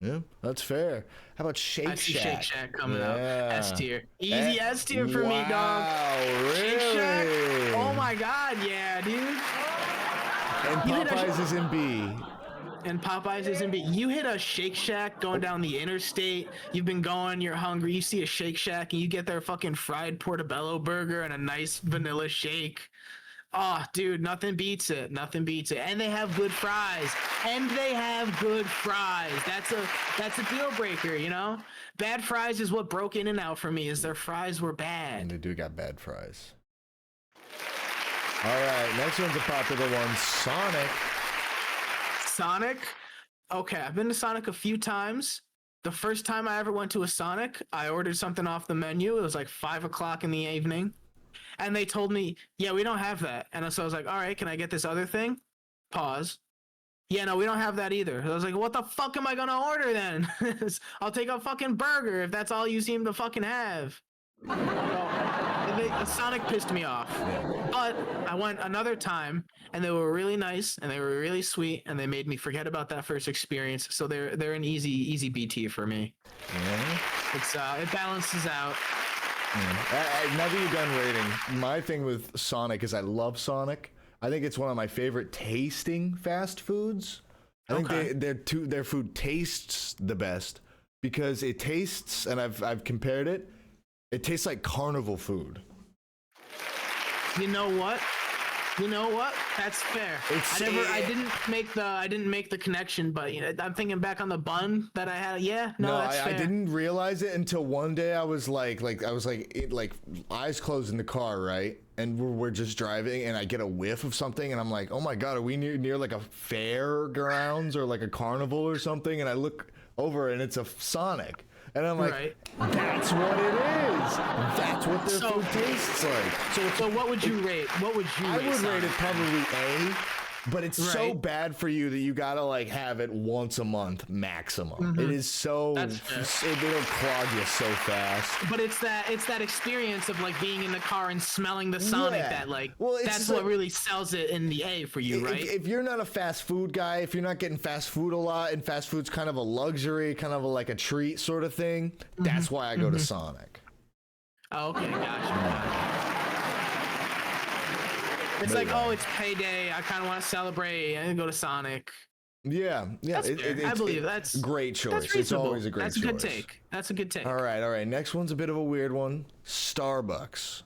Yeah, that's fair. How about Shake Shack? I see Shake Shack coming up. S tier. Easy S tier for me, dog. Really? Shake Shack? Oh my god, yeah, dude. And Popeyes is in B. And Popeyes is in B. You hit a Shake Shack going down the interstate. You've been going, you're hungry. You see a Shake Shack and you get their fucking fried portobello burger and a nice vanilla shake. Oh, dude, nothing beats it. Nothing beats it. And they have good fries. That's a deal breaker, Bad fries is what broke In-N-Out for me, is their fries were bad. And they do got bad fries. All right, next one's a popular one, Sonic? Okay, I've been to Sonic a few times. The first time I ever went to a Sonic, I ordered something off the menu. It was like 5 o'clock in the evening. And they told me, yeah, we don't have that. And so I was like, all right, can I get this other thing? Pause. Yeah, no, we don't have that either. I was like, what the fuck am I gonna order then? I'll take a fucking burger if that's all you seem to fucking have. Sonic pissed me off. Yeah. But I went another time, and they were really nice, and they were really sweet, and they made me forget about that first experience. So they're an easy BT for me. Yeah. It's it balances out. Now that you're done rating, my thing with Sonic is I love Sonic. I think it's one of my favorite tasting fast foods. I think their food tastes the best because it tastes, and I've compared it. It tastes like carnival food. You know what? That's fair. I didn't make the connection, but I'm thinking back on the bun that I had. Yeah, that's fair. I didn't realize it until one day I was like eyes closed in the car, right? And we're just driving, and I get a whiff of something, and I'm like, oh my god, are we near like a fairgrounds or like a carnival or something? And I look over, and it's a Sonic. And I'm like, that's what it is. That's what their food tastes like. So what would you rate? I would rate it probably A, but it's so bad for you that you gotta like have it once a month maximum. Mm-hmm. It is so it'll clog you so fast. But it's that experience of like being in the car and smelling the Sonic that that's what really sells it in the A for you, right? If you're not a fast food guy, if you're not getting fast food a lot, and fast food's kind of a luxury, kind of like a treat sort of thing, that's why I go to Sonic. Oh, okay, gotcha. It's it's payday. I kind of want to celebrate and go to Sonic. Yeah. I believe that's great choice. It's always a great choice. That's a good take. All right. Next one's a bit of a weird one. Starbucks.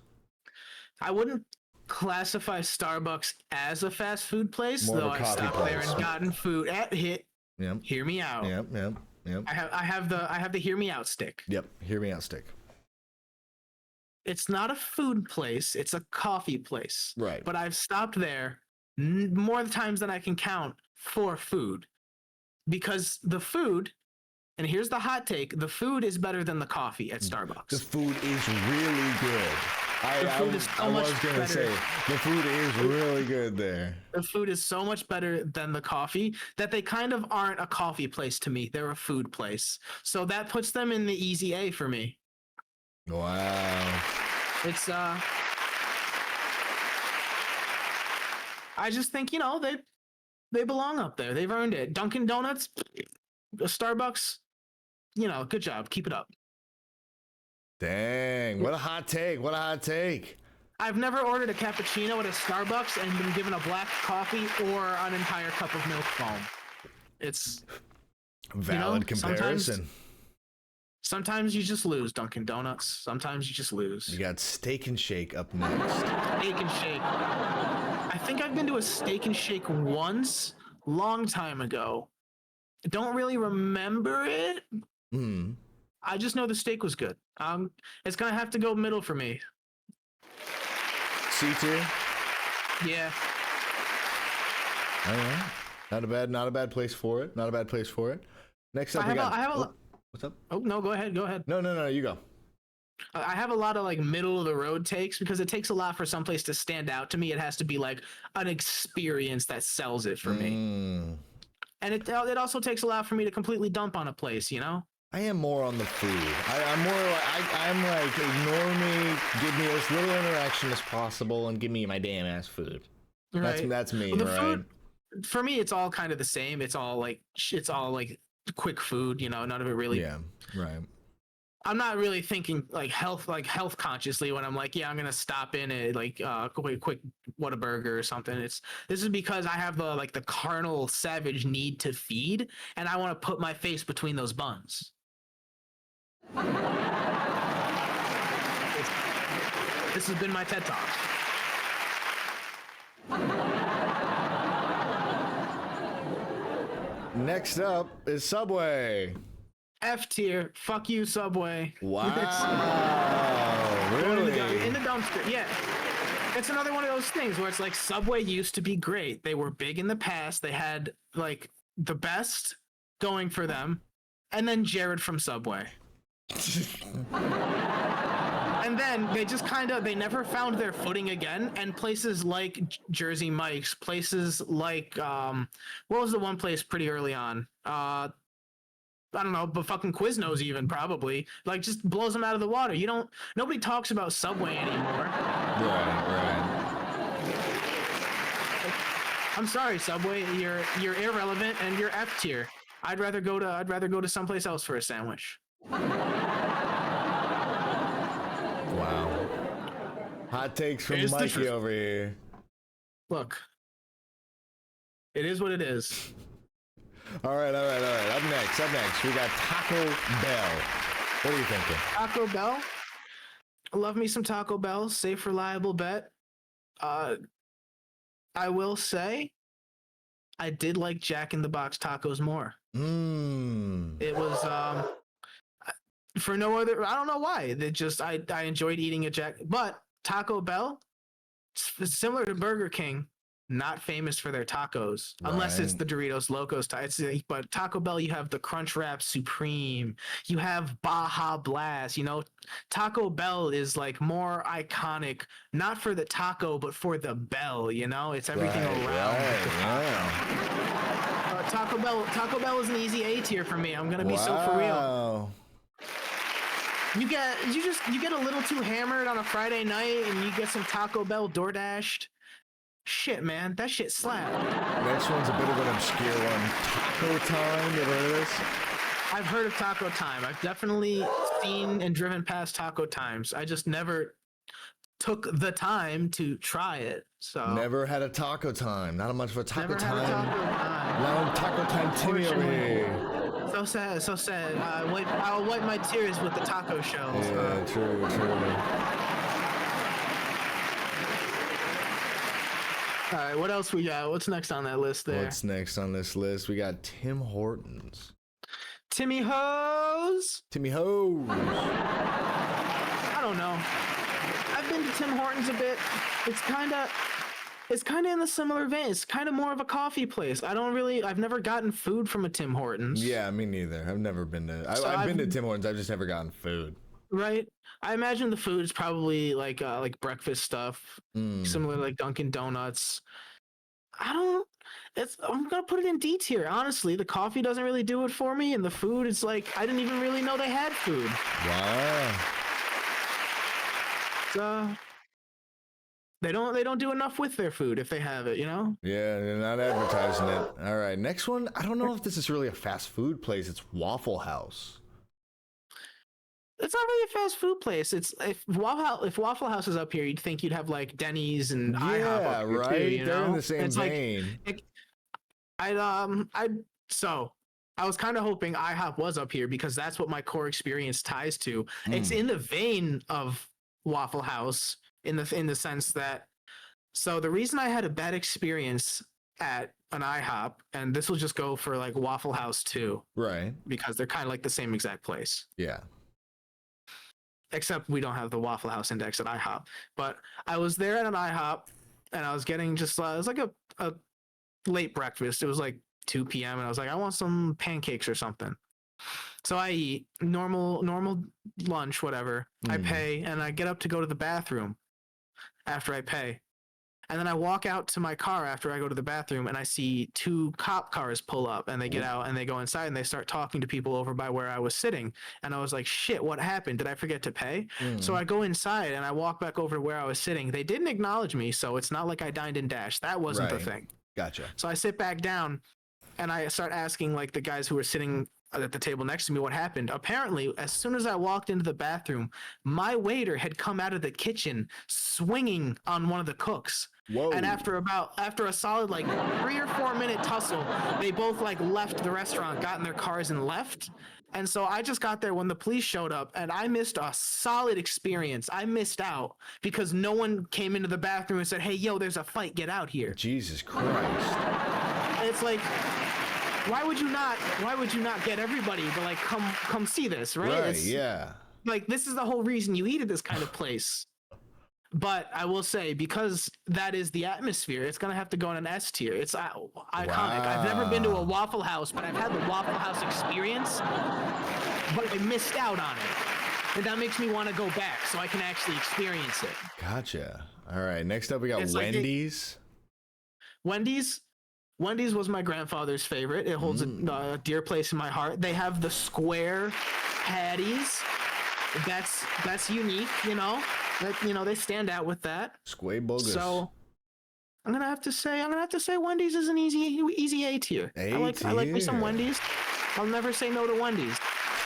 I wouldn't classify Starbucks as a fast food place, More though. I stopped there and gotten food at Hit. Yep. Hear me out. Yep. I have the hear me out stick. Yep. Hear me out stick. It's not a food place, it's a coffee place. Right. But I've stopped there more times than I can count for food. Because the food, and here's the hot take, the food is better than the coffee at Starbucks. The food is really good. I was going to say, the food is really good there. The food is so much better than the coffee that they kind of aren't a coffee place to me. They're a food place. So that puts them in the easy A for me. Wow. It's I just think they belong up there. They've earned it. Dunkin' Donuts, Starbucks, good job. Keep it up. Dang, what a hot take. I've never ordered a cappuccino at a Starbucks and been given a black coffee or an entire cup of milk foam. It's valid comparison. Sometimes you just lose, Dunkin' Donuts. Sometimes you just lose. You got Steak and Shake up next. Steak and Shake. I think I've been to a Steak and Shake once, long time ago. I don't really remember it. I just know the steak was good. It's gonna have to go middle for me. C tier? Yeah. All right. Not a bad place for it. Next up, what's up? Oh, no, go ahead. No, you go. I have a lot of middle of the road takes because it takes a lot for someplace to stand out to me. It has to be like an experience that sells it for me. And it also takes a lot for me to completely dump on a place, I am more on the food. I'm like, ignore me, give me as little interaction as possible, and give me my damn ass food. Right. That's me, well, right? Food, for me, it's all kind of the same. It's all like quick food, none of it really. Yeah, right. I'm not really thinking health consciously when I'm like, yeah, I'm gonna stop in at quick Whataburger or something. This is because I have the carnal savage need to feed, and I want to put my face between those buns. This has been my TED Talk. Next up is Subway. F tier. Fuck you, Subway. Wow. Really? In the dumpster. Yeah. It's another one of those things where it's like Subway used to be great. They were big in the past. They had the best going for them. And then Jared from Subway. And then they just they never found their footing again. And places like Jersey Mike's, places like, what was the one place pretty early on? I don't know, but fucking Quiznos even probably, like, just blows them out of the water. Nobody talks about Subway anymore. Right. I'm sorry, Subway, you're irrelevant and you're F tier. I'd rather go to someplace else for a sandwich. Wow. Hot takes from Mikey over here. Look, it is what it is. All right. Up next, we got Taco Bell. What are you thinking? Taco Bell? Love me some Taco Bell. Safe, reliable bet. I will say, I did like Jack in the Box tacos more. It was for no other. I don't know why. I enjoyed eating a Jack, but Taco Bell, similar to Burger King, not famous for their tacos, unless it's the Doritos Locos. But Taco Bell, you have the Crunchwrap Supreme, you have Baja Blast. Taco Bell is like more iconic, not for the taco, but for the bell. It's everything around. Taco Bell is an easy A tier for me. I'm gonna be so for real. You get a little too hammered on a Friday night, and you get some Taco Bell DoorDashed. Shit, man, that shit slap. Next one's a bit of an obscure one. Taco Time. You ever heard of this? I've heard of Taco Time. I've definitely seen and driven past Taco Times. I just never took the time to try it. So never had a Taco Time. Not much of a Taco Time. Had a Taco Time. Now Taco Time Timmy over here. So sad. I'll wipe my tears with the taco shells. Yeah, true. All right, what else we got? What's next on that list there? What's next on this list? We got Tim Hortons. Timmy Hoes. I don't know. I've been to Tim Hortons a bit. It's kind of in the similar vein. It's kind of more of a coffee place. I've never gotten food from a Tim Hortons. Yeah, me neither. I've never been to. I've been to Tim Hortons. I've just never gotten food. Right. I imagine the food is probably like breakfast stuff, similar like Dunkin' Donuts. I'm gonna put it in D tier. Honestly, the coffee doesn't really do it for me, and the food, it's like I didn't even really know they had food. Wow. They don't do enough with their food if they have it, Yeah, they're not advertising it. All right, next one. I don't know if this is really a fast food place. It's Waffle House. It's not really a fast food place. It's if Waffle House is up here, you'd think you'd have like Denny's and IHOP up here right. Too, They're in the same vein. So I was kind of hoping IHOP was up here because that's what my core experience ties to. It's in the vein of Waffle House in the sense that. So the reason I had a bad experience at an IHOP, and this will just go for like Waffle House too, right? Because they're kind of like the same exact place. Yeah. Except we don't have the Waffle House index at IHOP. But I was there at an IHOP, and I was getting just it was like a late breakfast. It was like 2 p.m. and I was like, I want some pancakes or something. So I eat normal lunch, whatever. I pay, and I get up to go to the bathroom after I pay. And then I walk out to my car after I go to the bathroom, and I see 2 cop cars pull up, and they get out and they go inside and they start talking to people over by where I was sitting. And I was like, shit, what happened? Did I forget to pay? So I go inside and I walk back over to where I was sitting. They didn't acknowledge me, so it's not like I dined and dashed. That wasn't the thing. Gotcha. So I sit back down and I start asking like the guys who were sitting at the table next to me what happened. Apparently, as soon as I walked into the bathroom, my waiter had come out of the kitchen swinging on one of the cooks. Whoa. And after a solid like 3 or 4 minute tussle, they both like left the restaurant, got in their cars and left. And so I just got there when the police showed up, and I missed a solid experience. I missed out because no one came into the bathroom and said, hey, yo, there's a fight, get out here. Jesus Christ. And it's like, why would you not get everybody to like come see this, right? Right, yeah. Like, this is the whole reason you eat at this kind of place. But I will say, because that is the atmosphere, it's going to have to go in an S tier. It's iconic. Wow. I've never been to a Waffle House, but I've had the Waffle House experience, but I missed out on it. and that makes me want to go back so I can actually experience it. Gotcha. All right. Next up, we got It's like Wendy's. Wendy's was my grandfather's favorite. It holds a dear place in my heart. They have the square patties. That's unique, you know. They stand out with that. Square bogus. So I'm gonna have to say Wendy's is an easy A tier. I like me some Wendy's. I'll never say no to Wendy's.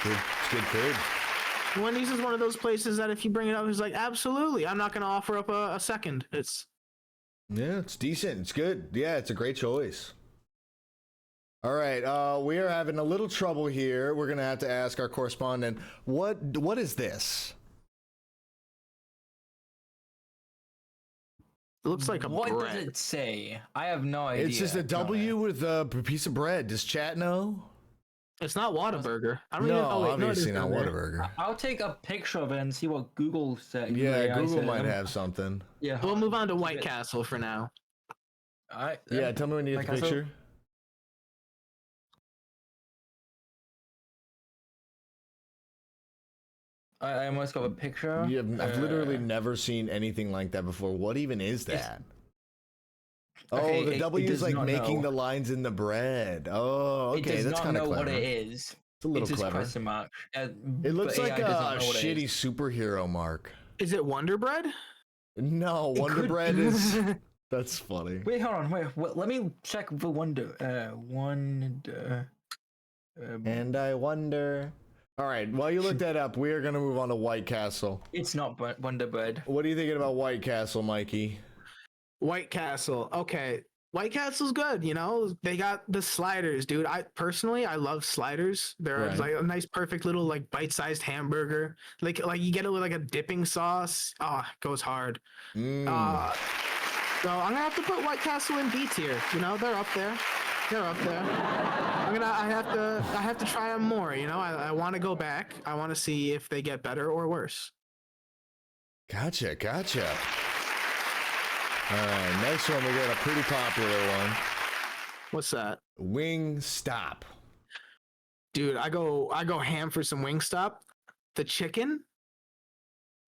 It's good food. Wendy's is one of those places that if you bring it up, it's like, absolutely, I'm not gonna offer up a second. Yeah, it's decent. It's good. Yeah, it's a great choice. All right, we are having a little trouble here. We're gonna have to ask our correspondent, what is this? It looks like a What bread. does it say? I have no idea. It's just a W with a piece of bread. Does chat know? It's not Whataburger. I don't No, even. Oh, wait, obviously no, not it is Whataburger. I'll take a picture of it and see what Google said. Yeah, AI Google said. might have something. Yeah, We'll move on to White Castle for now. All right. Yeah, tell me when you get the White Castle? picture. I almost got a picture. I've literally never seen anything like that before. What even is that? Oh, the W is like making the lines in the bread. Oh, okay, It does that's not kind of know clever. what it is. It's a little It's just clever. question mark. It looks but like AI does a not know what it shitty is. superhero mark. Is it Wonder Bread? No, It Wonder could- Bread is. That's funny. Wait, hold on. Wait, let me check the Wonder. And I wonder. All right, while you look that up, we are going to move on to White Castle. It's not Wonder Bread. What are you thinking about White Castle, Mikey? White Castle. Okay. White Castle's good, you know. They got the sliders, dude. I love sliders. They're Right. like a nice, perfect little like bite-sized hamburger. Like you get it with like a dipping sauce. Oh, it goes hard. So I'm gonna have to put White Castle in B tier. You know, they're up there. I have to try them more. You know, I want to go back. I want to see if they get better or worse. Gotcha. All right, next one, we got a pretty popular one. What's that? Wingstop. Dude, I go ham for some Wingstop. The chicken,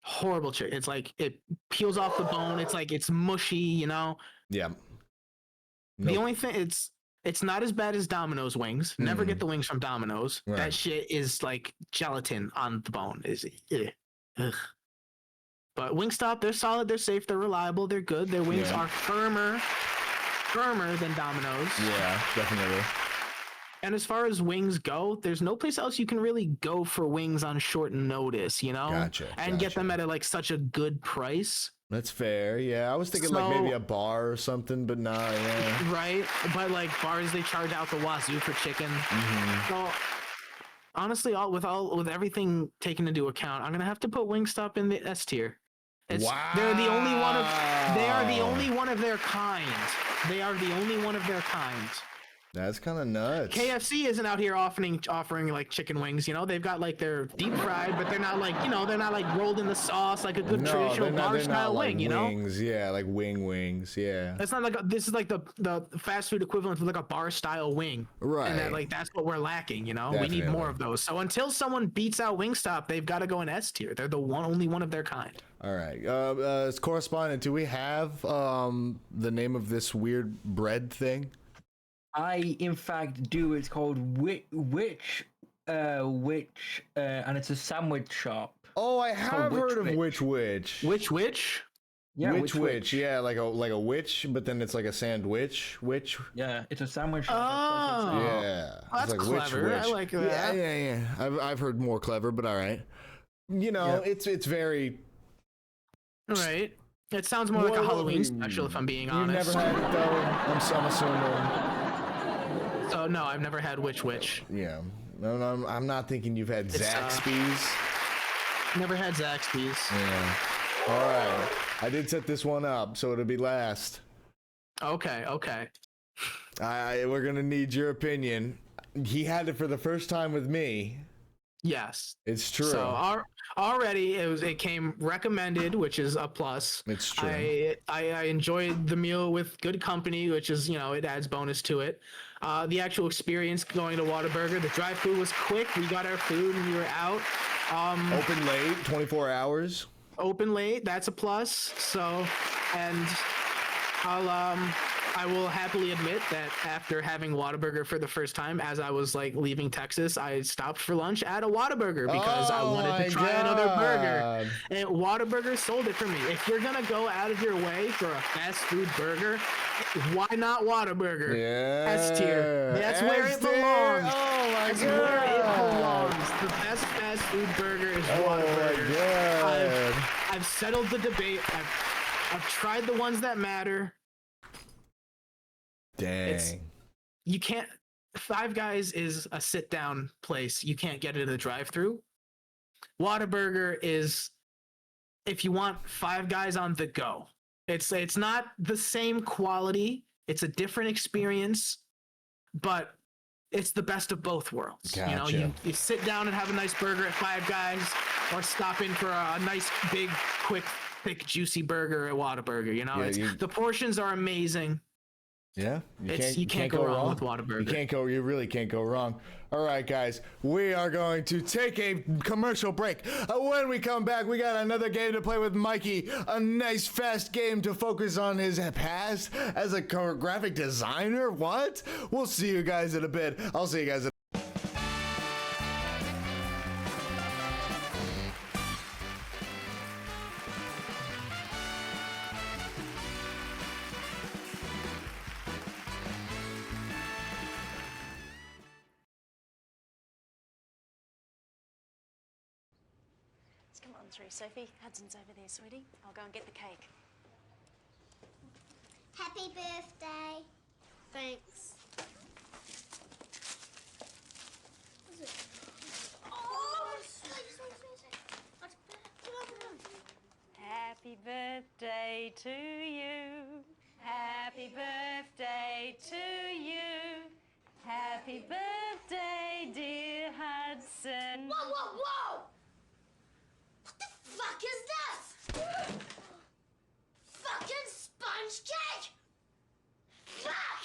horrible chicken. It's like it peels off the bone. It's like it's mushy, you know. Yeah. The only thing it's not as bad as Domino's wings. Never get the wings from Domino's. Right. That shit is like gelatin on the bone. Ugh. But Wingstop, they're solid, they're safe, they're reliable, they're good. Their wings are firmer than Domino's. Yeah, definitely. And as far as wings go, there's no place else you can really go for wings on short notice, you know? Gotcha. Get them at like such a good price. That's fair. Yeah, I was thinking like maybe a bar or something, but nah, yeah. Right? But like bars, they charge out the wazoo for chicken. So honestly, with everything taken into account, I'm gonna have to put Wingstop in the S tier. Wow. They are the only one of their kind. They are the only one of their kind. That's kind of nuts. KFC isn't out here offering like chicken wings, you know. They've got like they're deep fried, but they're not like, you know, they're not like rolled in the sauce like a good traditional bar style wing, you know. Wings, yeah, like wings, yeah. It's not like this is like the fast food equivalent of like a bar style wing, right? And that's what we're lacking, you know. We need more of those. So until someone beats out Wingstop, they've got to go in S tier. They're the only one of their kind. All right, as correspondent, do we have the name of this weird bread thing? I in fact do. It's called Which, and it's a sandwich shop. Oh, I have heard of Which. Which? Yeah, Which? Yeah, like a witch, but then it's like a sandwich. Which? Yeah, it's a sandwich shop. Oh, yeah, that's it's like clever. Which. I like that. Yeah. I've heard more clever, but all right. You know, it's very. Right. It sounds more like a Halloween special, if I'm being honest. You've never had it though. I'm assuming. So no, I've never had Which. Yeah. No, I'm not thinking you've had Zaxby's. Never had Zaxby's. Yeah. All right. I did set this one up, so it'll be last. Okay. We're gonna need your opinion. He had it for the first time with me. Yes. It's true. So already it came recommended, which is a plus. It's true. I enjoyed the meal with good company, which is, you know, it adds bonus to it. The actual experience going to Whataburger, the drive-thru was quick. We got our food and we were out. Open late, 24 hours. Open late, that's a plus. So, and I will happily admit that after having Whataburger for the first time, as I was like leaving Texas, I stopped for lunch at a Whataburger because I wanted to try another burger. And Whataburger sold it for me. If you're gonna go out of your way for a fast food burger, why not Whataburger? Yeah. S tier. That's where it belongs. Oh my That's God. where it belongs. The best fast food burger is Whataburger. God. I've settled the debate. I've tried the ones that matter. Dang. You can't. Five Guys is a sit-down place. You can't get it in the drive-thru. Whataburger is if you want Five Guys on the go. It's not the same quality. It's a different experience, but it's the best of both worlds. Gotcha. You know, you sit down and have a nice burger at Five Guys, or stop in for a nice, big, quick, thick, juicy burger at Whataburger. You know, the portions are amazing. Yeah, you can't go wrong with Whataburger. You really can't go wrong. All right, guys, we are going to take a commercial break. When we come back, we got another game to play with Mikey. A nice, fast game to focus on his past as a graphic designer. What? We'll see you guys in a bit. I'll see you guys in Come on through, Sophie. Hudson's over there, sweetie. I'll go and get the cake. Happy birthday. Thanks. Happy birthday to you. Happy birthday to you. Happy birthday, dear Hudson. Whoa, whoa, whoa! What the fuck is this? Fucking sponge cake! Fuck!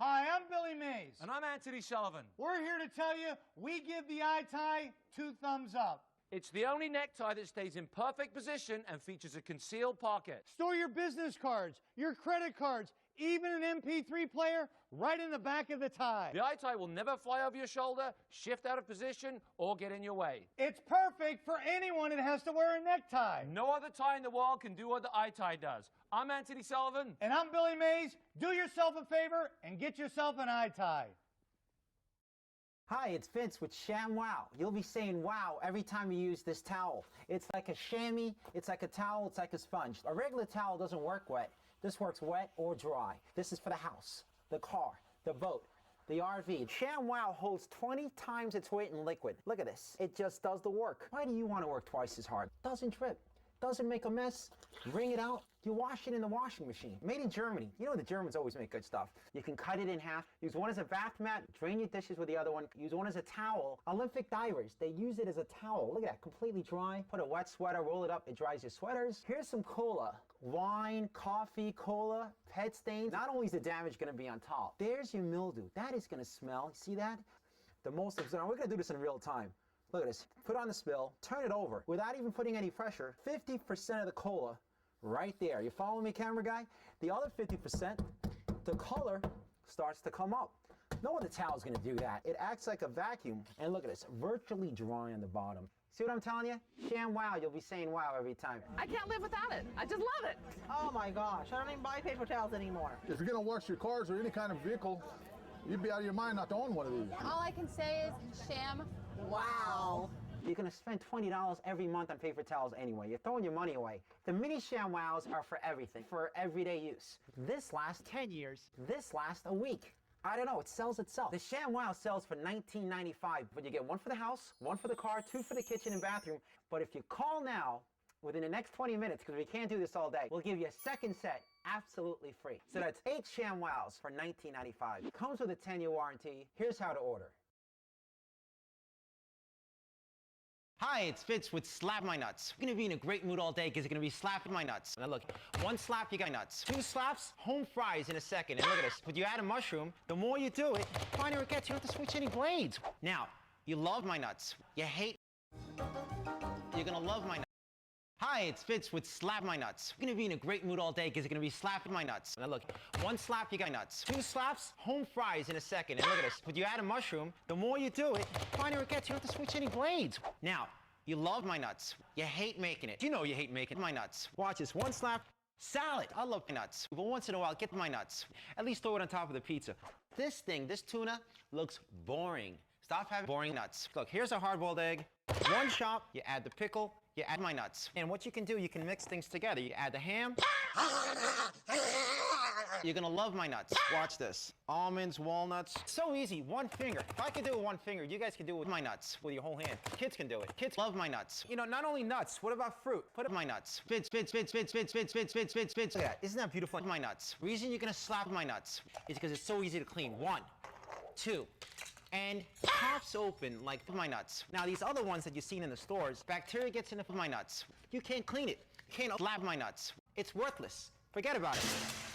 Hi, I'm Billy Mays. And I'm Anthony Sullivan. We're here to tell you we give the eye tie 2 thumbs up. It's the only necktie that stays in perfect position and features a concealed pocket. Store your business cards, your credit cards, even an MP3 player right in the back of the tie. The eye tie will never fly over your shoulder, shift out of position, or get in your way. It's perfect for anyone that has to wear a necktie. No other tie in the world can do what the eye tie does. I'm Anthony Sullivan. And I'm Billy Mays. Do yourself a favor and get yourself an eye tie. Hi, it's Vince with ShamWow. You'll be saying wow every time you use this towel. It's like a chamois, it's like a towel, it's like a sponge. A regular towel doesn't work wet. This works wet or dry. This is for the house, the car, the boat, the RV. ShamWow holds 20 times its weight in liquid. Look at this. It just does the work. Why do you want to work twice as hard? Doesn't drip. Doesn't make a mess. Wring it out. You wash it in the washing machine. Made in Germany. You know the Germans always make good stuff. You can cut it in half. Use one as a bath mat. Drain your dishes with the other one. Use one as a towel. Olympic divers, they use it as a towel. Look at that, completely dry. Put a wet sweater, roll it up. It dries your sweaters. Here's some cola. Wine, coffee, cola, pet stains. Not only is the damage going to be on top, there's your mildew. That is going to smell. See that? The most observed. We're going to do this in real time. Look at this. Put on the spill, turn it over without even putting any pressure. 50% of the cola right there. You follow me, camera guy? The other 50%, the color starts to come up. No other towel is going to do that. It acts like a vacuum. And look at this, virtually dry on the bottom. See what I'm telling you? ShamWow, you'll be saying wow every time. I can't live without it. I just love it. Oh my gosh, I don't even buy paper towels anymore. If you're going to wash your cars or any kind of vehicle, you'd be out of your mind not to own one of these. All I can say is ShamWow. You're going to spend $20 every month on paper towels anyway. You're throwing your money away. The mini ShamWows are for everything, for everyday use. This lasts 10 years. This lasts a week. I don't know, it sells itself. The ShamWow sells for $19.95, but you get one for the house, one for the car, 2 for the kitchen and bathroom. But if you call now, within the next 20 minutes, because we can't do this all day, we'll give you a second set absolutely free. So that's 8 ShamWows for $19.95. Comes with a 10-year warranty. Here's how to order. Hi, it's Fitz with Slap My Nuts. You're gonna be in a great mood all day because you're gonna be slapping my nuts. Now look, one slap, you got nuts. 2 slaps, home fries in a second. And look at this, when you add a mushroom, the more you do it, the finer it gets. You don't have to switch any blades. Now, you love my nuts. You hate, you're gonna love my nuts. Hi, it's Fitz with Slap My Nuts. You're gonna be in a great mood all day because you're gonna be slapping my nuts. Now look, one slap, you got nuts. 2 slaps, home fries in a second. And look at this, when you add a mushroom, the more you do it, the finer it gets. You don't have to switch any blades. Now, you love my nuts. You hate making it. You know you hate making my nuts. Watch this, one slap, salad. I love my nuts. But once in a while, get my nuts. At least throw it on top of the pizza. This thing, this tuna, looks boring. Stop having boring nuts. Look, here's a hard-boiled egg. One chop, you add the pickle, you add my nuts. And what you can do, you can mix things together. You add the ham. You're gonna love my nuts. Watch this. Almonds, walnuts. So easy, one finger. If I could do it with one finger, you guys can do it with my nuts, with your whole hand. Kids can do it. Kids love my nuts. You know, not only nuts, what about fruit? Put up my nuts. Fits. Look at that. Isn't that beautiful? My nuts. Reason you're gonna slap my nuts is because it's so easy to clean. 1, 2. And pops open like my nuts. Now these other ones that you've seen in the stores, bacteria gets into my nuts. You can't clean it. You can't slap my nuts. It's worthless. Forget about it.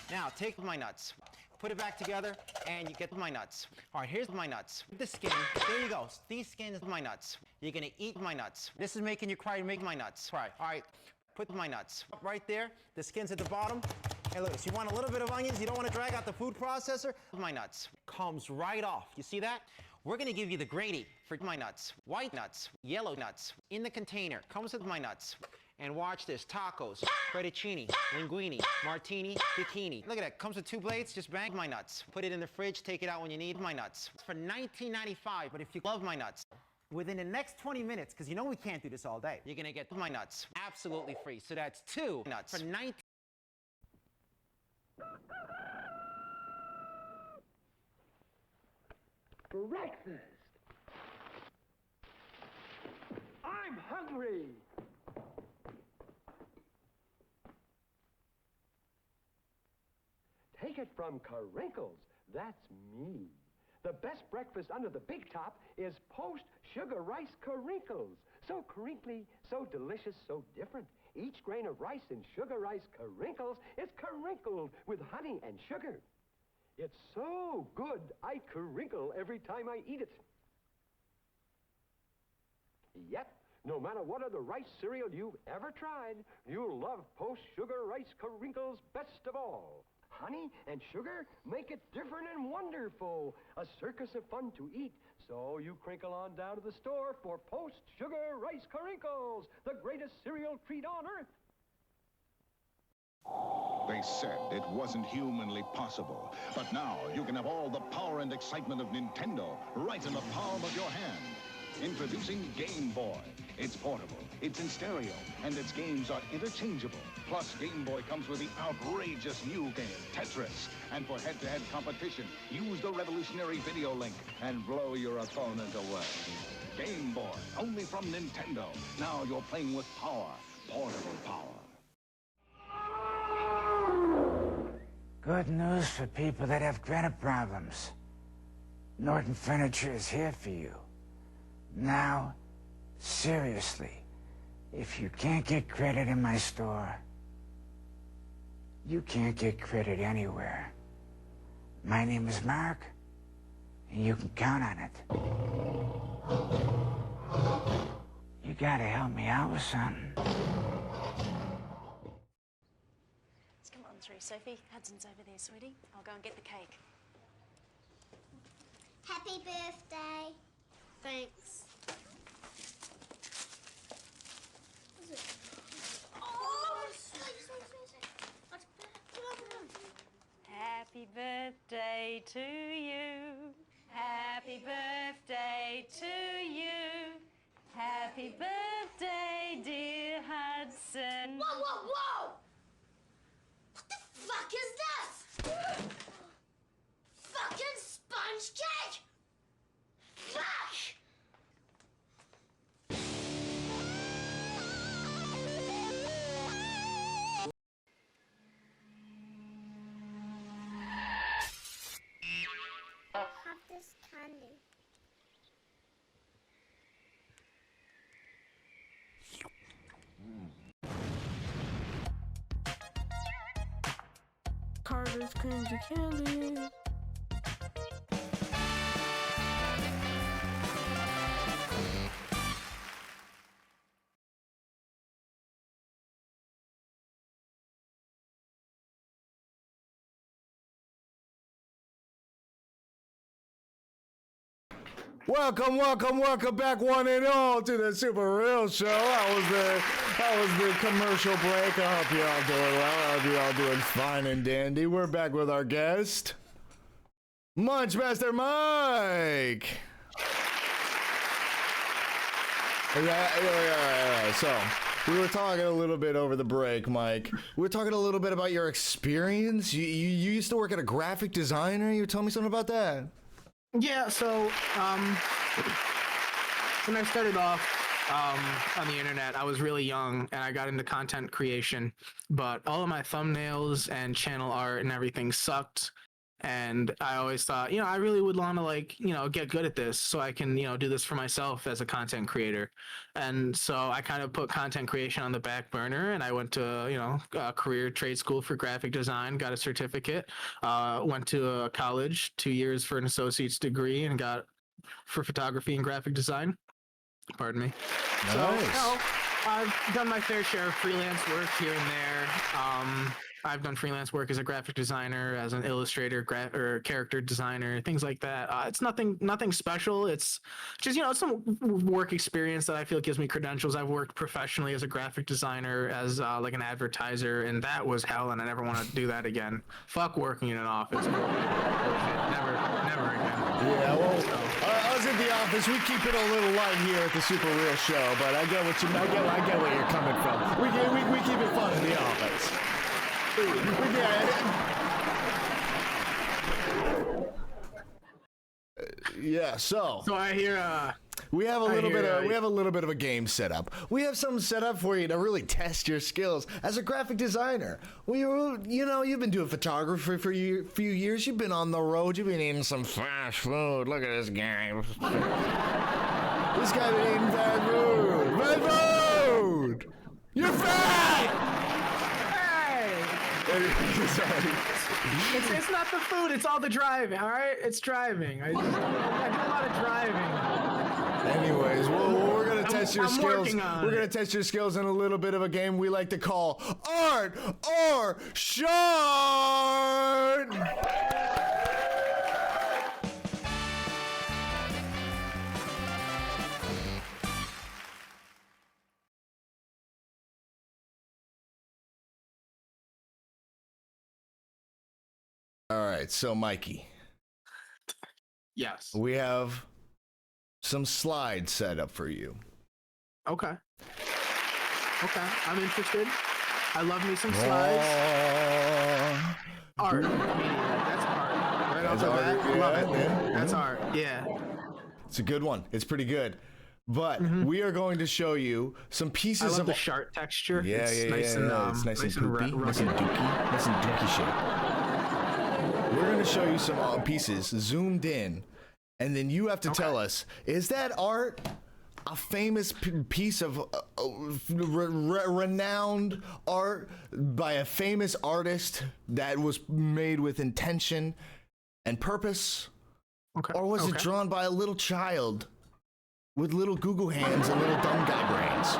Now take my nuts, put it back together, and you get my nuts. All right, here's my nuts. The skin, there you go. These skins are my nuts. You're gonna eat my nuts. This is making you cry to make my nuts. All right, put my nuts right there. The skin's at the bottom. Hey, look, so you want a little bit of onions, you don't want to drag out the food processor? My nuts comes right off. You see that? We're gonna give you the grady for my nuts. White nuts, yellow nuts, in the container. Comes with my nuts. And watch this, tacos, fettuccine, linguine, martini, bikini. Look at that, comes with 2 blades, just bang my nuts. Put it in the fridge, take it out when you need my nuts. It's for $19.95, but if you love my nuts, within the next 20 minutes, because you know we can't do this all day, you're gonna get my nuts absolutely free. So that's 2 nuts for $19. Breakfast! I'm hungry! Take it from Crinkles. That's me. The best breakfast under the big top is Post Sugar Rice Crinkles. So crinkly, so delicious, so different. Each grain of rice in Sugar Rice Crinkles is crinkled with honey and sugar. It's so good, I crinkle every time I eat it. Yep, no matter what other rice cereal you've ever tried, you'll love Post Sugar Rice Crinkles best of all. Honey and sugar make it different and wonderful. A circus of fun to eat. So you crinkle on down to the store for Post Sugar Rice Crinkles, the greatest cereal treat on earth. They said it wasn't humanly possible. But now you can have all the power and excitement of Nintendo right in the palm of your hand. Introducing Game Boy. It's portable, it's in stereo, and its games are interchangeable. Plus, Game Boy comes with the outrageous new game, Tetris. And for head-to-head competition, use the revolutionary video link and blow your opponent away. Game Boy, only from Nintendo. Now you're playing with power, portable power. Good news for people that have credit problems. Norton Furniture is here for you. Now, seriously, if you can't get credit in my store, you can't get credit anywhere. My name is Mark, and you can count on it. You gotta help me out with something. Let's come on through, Sophie. Hudson's over there, sweetie. I'll go and get the cake. Happy birthday. Thanks. Happy birthday to you. Happy birthday to you. Happy birthday, dear Hudson. Whoa, whoa, whoa! What the fuck is this? Fucking sponge cake! Fuck! Have this candy. this crazy candy. Welcome back, one and all, to the Super Real Show. That was the commercial break. I hope you're all doing well. I hope you're all doing fine and dandy. We're back with our guest, Munchmaster Mike. Yeah. So, we were talking a little bit over the break, Mike. We were talking a little bit about your experience. You used to work at a graphic designer. You were telling me something about that. Yeah, so when I started off on the internet, I was really young and I got into content creation, but all of my thumbnails and channel art and everything sucked. And I always thought, I really would want to get good at this so I can, do this for myself as a content creator. And so I kind of put content creation on the back burner, and I went to, a career trade school for graphic design, got a certificate, went to a college 2 years for an associate's degree and got for photography and graphic design. Pardon me. Nice. So, I've done my fair share of freelance work here and there. I've done freelance work as a graphic designer, as an illustrator, or character designer, things like that. It's nothing special. It's just, some work experience that I feel gives me credentials. I've worked professionally as a graphic designer, as like an advertiser, and that was hell, and I never want to do that again. Fuck working in an office. Never again. Yeah, well, us at the office, we keep it a little light here at the Super Real Show, but I get where you're coming from. We keep it fun in the office. Yeah, so I hear we have a little bit of a game set up. We have something set up for you to really test your skills as a graphic designer. You've been doing photography for a few years. You've been on the road. You've been eating some fast food. Look at this guy. This guy been eating fast food. Fast food. You're fat. It's not the food, it's all the driving, all right? It's driving. I do a lot of driving. Anyways, we're going to test your skills. We're going to test your skills in a little bit of a game we like to call Art or Short. All right, so Mikey. Yes. We have some slides set up for you. Okay, I'm interested. I love me some slides. Art. That's art. Right off the bat. Love it. Yeah. That's art. Yeah. It's a good one. It's pretty good. But we are going to show you some pieces of the sharp texture. Yeah, it's yeah, nice and it's nice and poopy, nice and dookie shape. We're going to show you some pieces zoomed in, and then you have to tell us, is that art a famous piece of renowned art by a famous artist that was made with intention and purpose? Or was it drawn by a little child with little goo-goo hands and little dumb guy brains?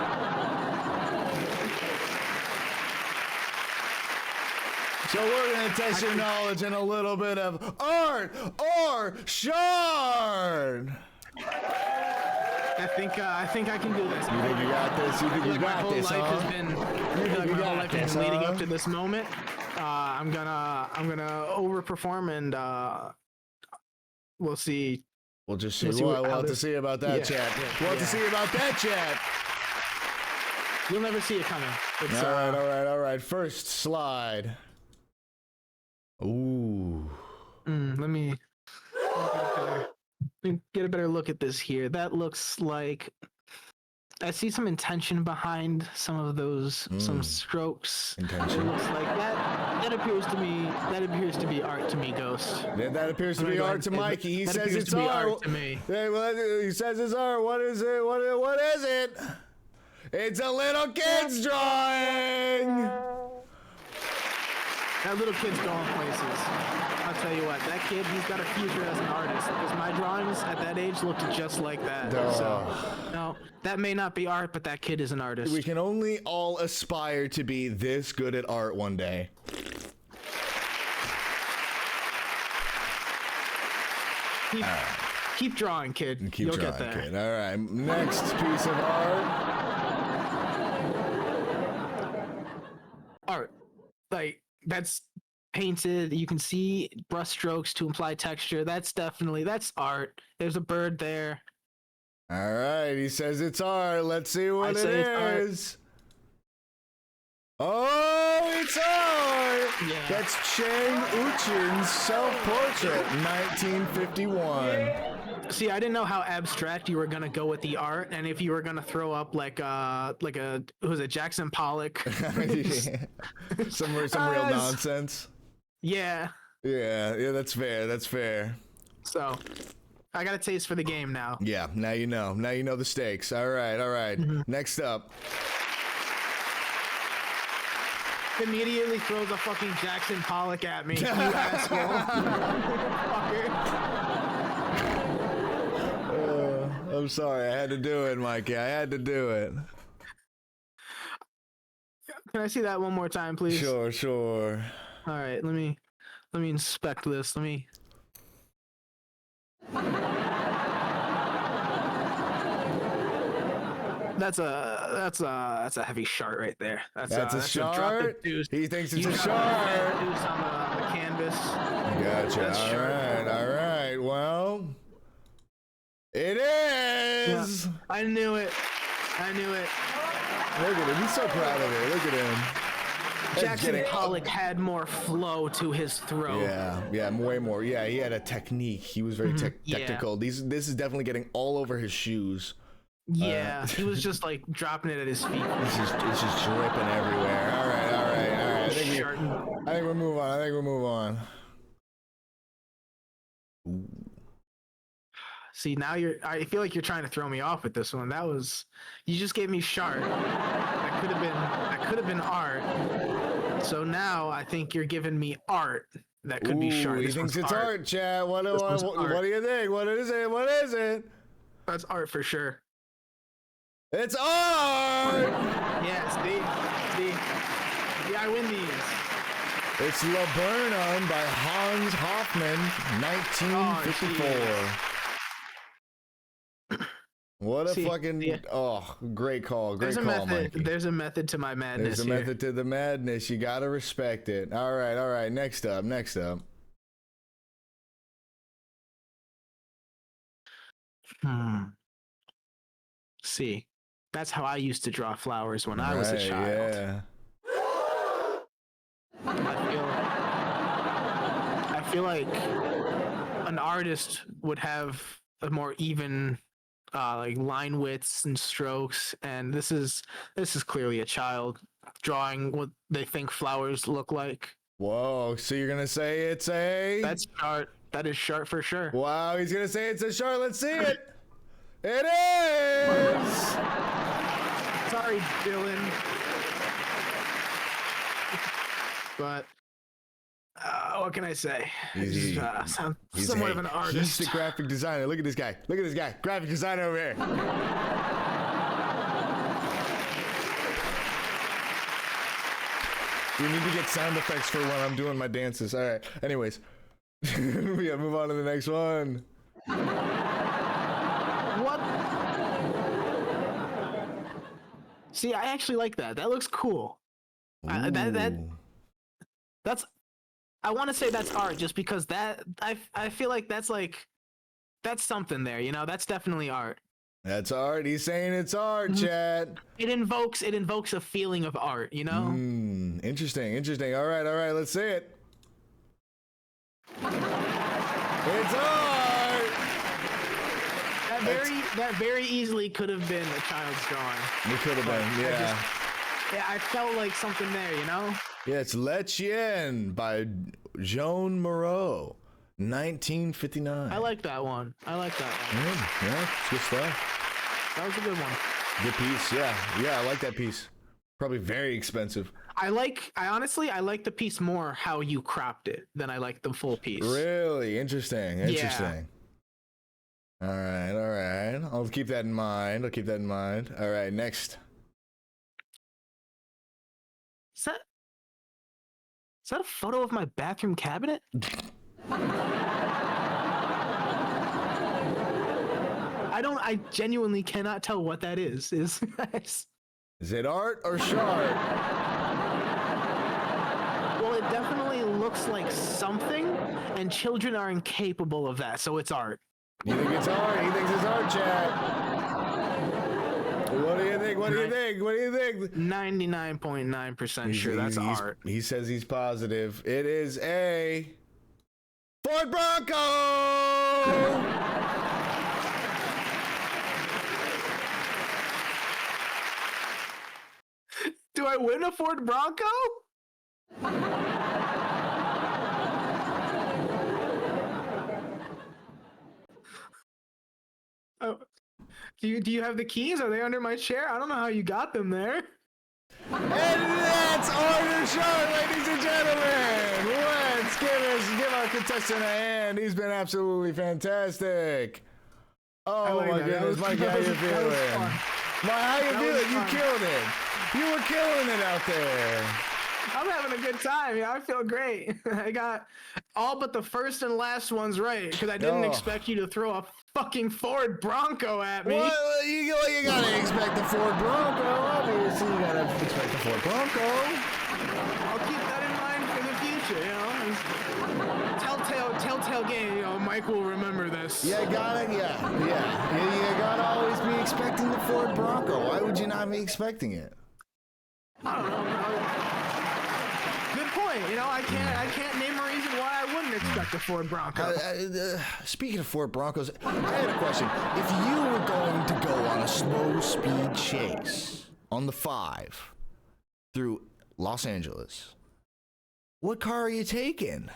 So we're going to test your knowledge in a little bit of Art or Shard. I think I can do this. You think you got this? You think you got this, huh? My whole life has been leading up to this moment. I'm gonna overperform, and we'll see. We'll just see. We'll have to see about that, chat. We'll have to see about that, chat. You'll never see it coming. All right. First slide. Ooh. Let me get a better look at this here. That looks like I see some intention behind some of those, some strokes. Intention. It looks like that appears to me. That appears to be art to me, Ghost. That appears to be art to Mikey. He says it's art to me. He says it's art. What is it? What is it? It's a little kid's drawing. That little kid's going places. I'll tell you what, that kid, he's got a future as an artist. Because my drawings at that age looked just like that. So, no, that may not be art, but that kid is an artist. We can only all aspire to be this good at art one day. Keep drawing, kid. You'll get there. Kid. All right, next piece of art. Art. Like, that's painted. You can see brush strokes to imply texture. That's art. There's a bird there. All right, he says it's art. Let's see what it is. Oh, it's art! Yeah. That's Chang Uchin's self-portrait, 1951. See, I didn't know how abstract you were gonna go with the art, and if you were gonna throw up like a who was it, Jackson Pollock? some real nonsense. Yeah. Yeah, that's fair. That's fair. So, I got a taste for the game now. Yeah, now you know. Now you know the stakes. All right. Next up. Immediately throws a fucking Jackson Pollock at me. You asshole. Fucker. I'm sorry. I had to do it, Mikey. I had to do it. Can I see that one more time, please? Sure. All right, let me inspect this. That's a heavy shard right there. That's a shard. He thinks it's a shard. On the canvas. Gotcha. All right. Well, it is. Yeah, I knew it. Look at him. He's so proud of it. Look at him. Jackson Pollock had more flow to his throw. Yeah, way more. Yeah, he had a technique. He was very technical. This is definitely getting all over his shoes. Yeah, he was just like dropping it at his feet. It's just dripping everywhere. All right. I think we'll move on. Ooh. See, now I feel like you're trying to throw me off with this one. You just gave me shard. That could have been art. So now I think you're giving me art that could be shard. He thinks it's art, Chad. What do you think? What is it? That's art for sure. It's art! Yes, I win these. It's Laburnum by Hans Hofmann, 1954. What a great call. Great call, Mikey. There's a method to my madness. There's a method to the madness. You gotta respect it. All right. Next up. See, that's how I used to draw flowers when I was a child. Yeah. I feel like an artist would have a more even like line widths and strokes, and this is clearly a child drawing what they think flowers look like. Whoa, so you're gonna say it's a... That's shart. That is shart for sure. Wow, he's gonna say it's a shart. Let's see it. It is! Sorry, Dylan. But what can I say? He's somewhat of an artist. He's the graphic designer. Look at this guy. Graphic designer over here. We need to get sound effects for when I'm doing my dances. All right. Anyways. Yeah, move on to the next one. What? See, I actually like that. That looks cool. That's. I want to say that's art, just because I feel like that's something there. You know, that's definitely art. That's art. He's saying it's art, Chad. It invokes a feeling of art. You know. Interesting. All right. Let's see it. It's art. That very easily could have been a child's drawing. It could have been, yeah. I felt like something there, you know? Yeah, it's Le Chien by Joan Moreau, 1959. I like that one. Yeah, it's good stuff. That was a good one. Good piece, yeah. Yeah, I like that piece. Probably very expensive. I honestly like the piece more how you cropped it than I like the full piece. Really interesting. Interesting. All right. I'll keep that in mind. All right, next. Is that a photo of my bathroom cabinet? I genuinely cannot tell what that is. Is it art or shard? Well, it definitely looks like something, and children are incapable of that, so it's art. You think it's art? He thinks it's art, Chad. What do you think? 99.9% sure that's art. He says he's positive. It is a Ford Bronco! Do I win a Ford Bronco? Oh, do you have the keys? Are they under my chair? I don't know how you got them there. And that's art or shard, ladies and gentlemen. Let's give our contestant a hand. He's been absolutely fantastic. Oh my goodness, Mikey, how you feeling? How you feeling? You killed it. You were killing it out there. I'm having a good time. Yeah, I feel great. I got all but the first and last ones right because I didn't expect you to throw a fucking Ford Bronco at me. Well, you gotta expect the Ford Bronco. Obviously, you gotta expect the Ford Bronco. I'll keep that in mind for the future. Telltale game. Mike will remember this. Yeah, you gotta always be expecting the Ford Bronco. Why would you not be expecting it? I don't know. Good point. I can't name a reason why I wouldn't expect a Ford Bronco. Speaking of Ford Broncos, I had a question. If you were going to go on a slow speed chase on the 5 through Los Angeles, what car are you taking?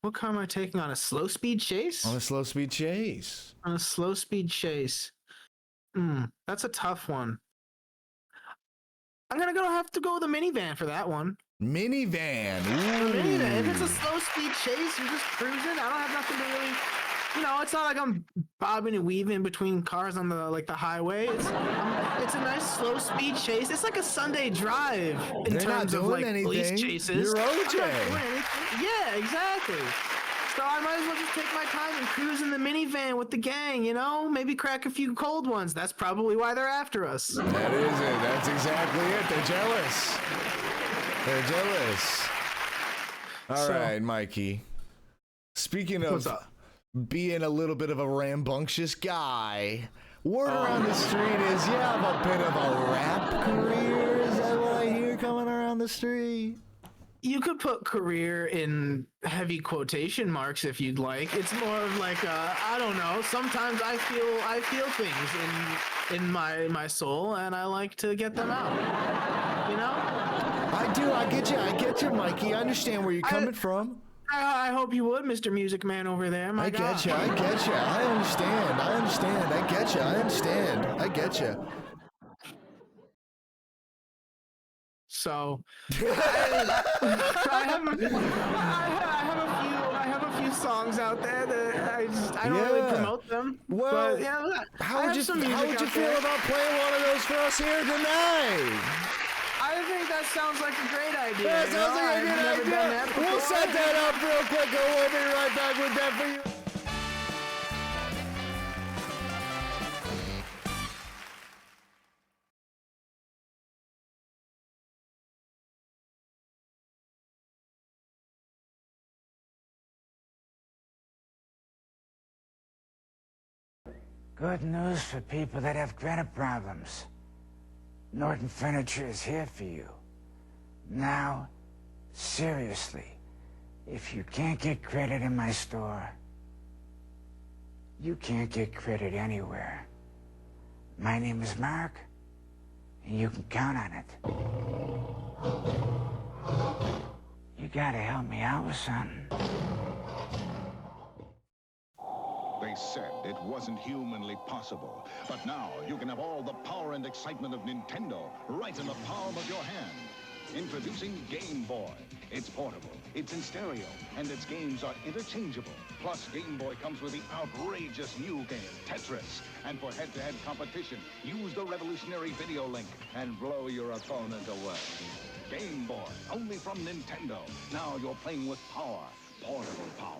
What car am I taking on a slow speed chase? On a slow speed chase. That's a tough one. I'm gonna have to go with a minivan for that one. Minivan. Minivan. If it's a slow speed chase, you're just cruising. I don't have nothing to really. It's not like I'm bobbing and weaving between cars on the highway. It's a nice slow speed chase. It's like a Sunday drive in terms of police chases. You're OJ. Yeah, exactly. So I might as well just take my time and cruise in the minivan with the gang, maybe crack a few cold ones. That's probably why they're after us. That is it. That's exactly it. They're jealous. All right, Mikey. Speaking of being a little bit of a rambunctious guy, word around the street is you have a bit of a rap career. Is that what I hear coming around the street? You could put career in heavy quotation marks if you'd like. It's more of like I don't know. Sometimes I feel things in my soul, and I like to get them out. I do. I get you, Mikey. I understand where you're coming from. I hope you would, Mr. Music Man over there. I get you. I understand. I get you. So I have a few songs out there that I don't really promote them. Well, but, how would you feel about playing one of those for us here tonight? I think that sounds like a great idea. That sounds like a good idea. We'll set that up real quick and we'll be right back with that for you. Good news for people that have credit problems. Norton Furniture is here for you. Now, seriously, if you can't get credit in my store, you can't get credit anywhere. My name is Mark, and you can count on it. You gotta help me out with something. They said it wasn't humanly possible. But now you can have all the power and excitement of Nintendo right in the palm of your hand. Introducing Game Boy. It's portable, it's in stereo, and its games are interchangeable. Plus, Game Boy comes with the outrageous new game, Tetris. And for head-to-head competition, use the revolutionary video link and blow your opponent away. Game Boy, only from Nintendo. Now you're playing with power, portable power.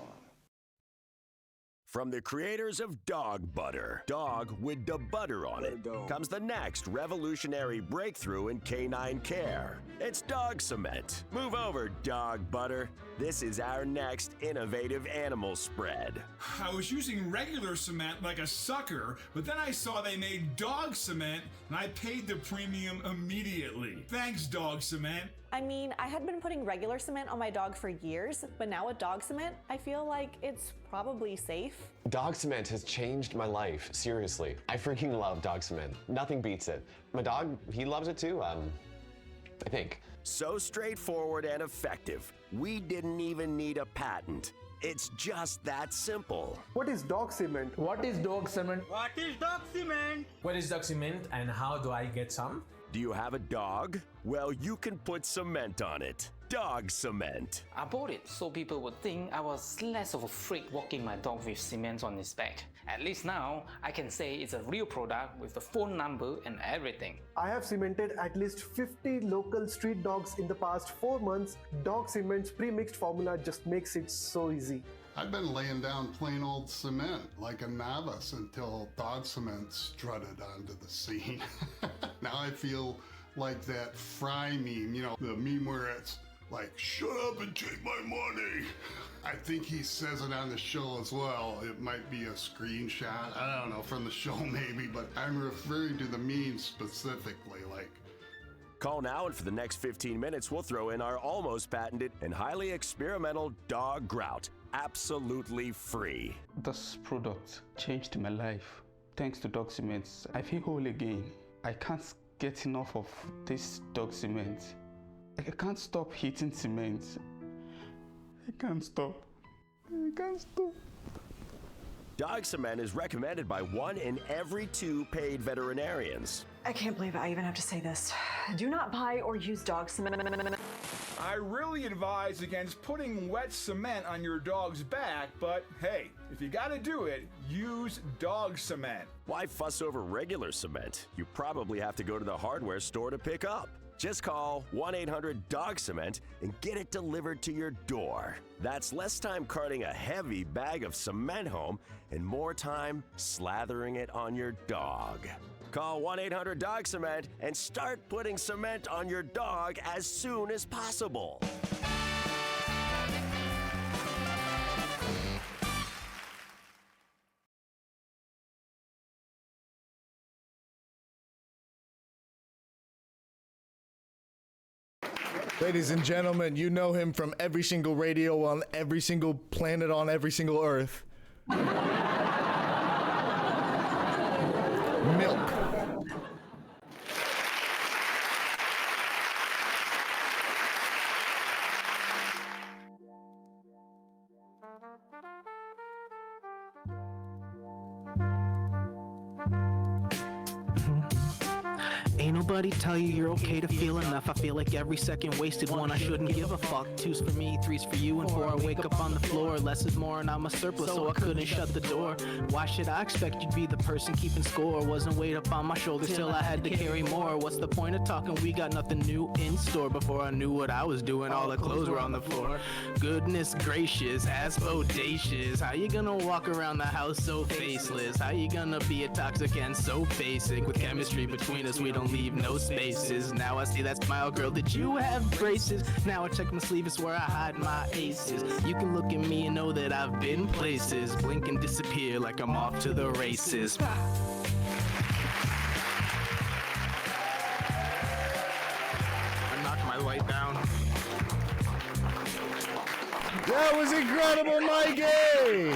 From the creators of Dog Butter, dog with the butter on it, comes the next revolutionary breakthrough in canine care. It's Dog Cement. Move over, Dog Butter. This is our next innovative animal spread. I was using regular cement like a sucker, but then I saw they made Dog Cement, and I paid the premium immediately. Thanks, Dog Cement. I mean, I had been putting regular cement on my dog for years, but now with Dog Cement, I feel like it's probably safe. Dog Cement has changed my life, seriously. I freaking love Dog Cement. Nothing beats it. My dog, he loves it too, I think. So straightforward and effective, we didn't even need a patent. It's just that simple. What is Dog Cement? What is Dog Cement? What is Dog Cement? What is Dog Cement and how do I get some? Do you have a dog? Well, you can put cement on it. Dog Cement. I bought it so people would think I was less of a freak walking my dog with cement on his back. At least now, I can say it's a real product with the phone number and everything. I have cemented at least 50 local street dogs in the past 4 months. Dog Cement's pre-mixed formula just makes it so easy. I've been laying down plain old cement like a novice until Dog Cement strutted onto the scene. Now I feel like that Fry meme, you know, the meme where it's like, shut up and take my money. I think he says it on the show as well. It might be a screenshot, I don't know, from the show maybe, but I'm referring to the meme specifically, like. Call now, and for the next 15 minutes, we'll throw in our almost patented and highly experimental dog grout. Absolutely free. This product changed my life. Thanks to Dog Cement, I feel whole again. I can't get enough of this Dog Cement. I can't stop hitting cement. I can't stop. Dog Cement is recommended by 1 in every 2 paid veterinarians. I can't believe I even have to say this. Do not buy or use Dog Cement. I really advise against putting wet cement on your dog's back, but hey, if you gotta do it, use Dog Cement. Why fuss over regular cement? You probably have to go to the hardware store to pick up. Just call 1-800-DOG-CEMENT and get it delivered to your door. That's less time carting a heavy bag of cement home and more time slathering it on your dog. Call 1-800-DOG-CEMENT and start putting cement on your dog as soon as possible. Ladies and gentlemen, you know him from every single radio on every single planet on every single Earth. Milk. Ain't nobody tell you you're okay to feel enough. I feel like every second wasted, one I shouldn't give a fuck. 2's for me, 3's for you, and 4 I wake up on the floor. Less is more and I'm a surplus, so I couldn't shut the door. Why should I expect you to be the person keeping score? Wasn't weight up on my shoulders till I had to carry more. What's the point of talking? We got nothing new in store. Before I knew what I was doing, all the clothes were on the floor. Goodness gracious, ass bodacious. How you gonna walk around the house so faceless? How you gonna be a toxic and so basic? With chemistry between us, we don't leave no spaces. Now I see that smile, girl, did you have braces? Now I check my sleeve, it's where I hide my aces. You can look at me and know that I've been places. Blink and disappear like I'm off to the races. I knocked my light down. That was incredible, Mikey!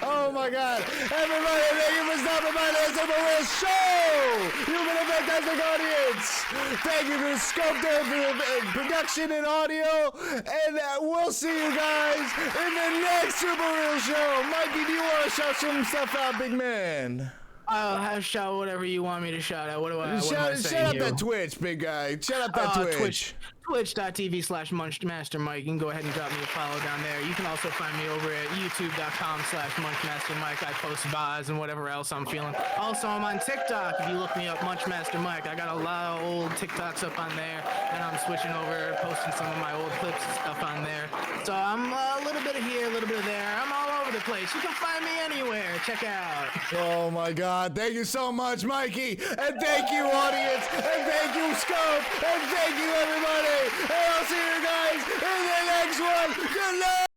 Oh my God. Everybody, thank you for stopping by the Super Real Show. You've been a fantastic audience. Thank you to Sculptor for the production and audio. And we'll see you guys in the next Super Real Show. Mikey, do you want to shout some stuff out, big man? I'll shout whatever you want me to shout out. What am I saying? Shout out that Twitch, big guy. Shout out that Twitch. Twitch.tv/MunchmasterMike. You can go ahead and drop me a follow down there. You can also find me over at youtube.com/MunchmasterMike. I post vibes and whatever else I'm feeling. Also, I'm on TikTok. If you look me up, MunchmasterMike. I got a lot of old TikToks up on there, and I'm switching over, posting some of my old clips and stuff on there. So I'm a little bit of here, a little bit of there. I'm all over the place. You can find me anywhere. Check out. Oh my God. Thank you so much, Mikey. And thank you, audience. And thank you, Scope. And thank you, everybody. And I'll see you guys in the next one. Good night.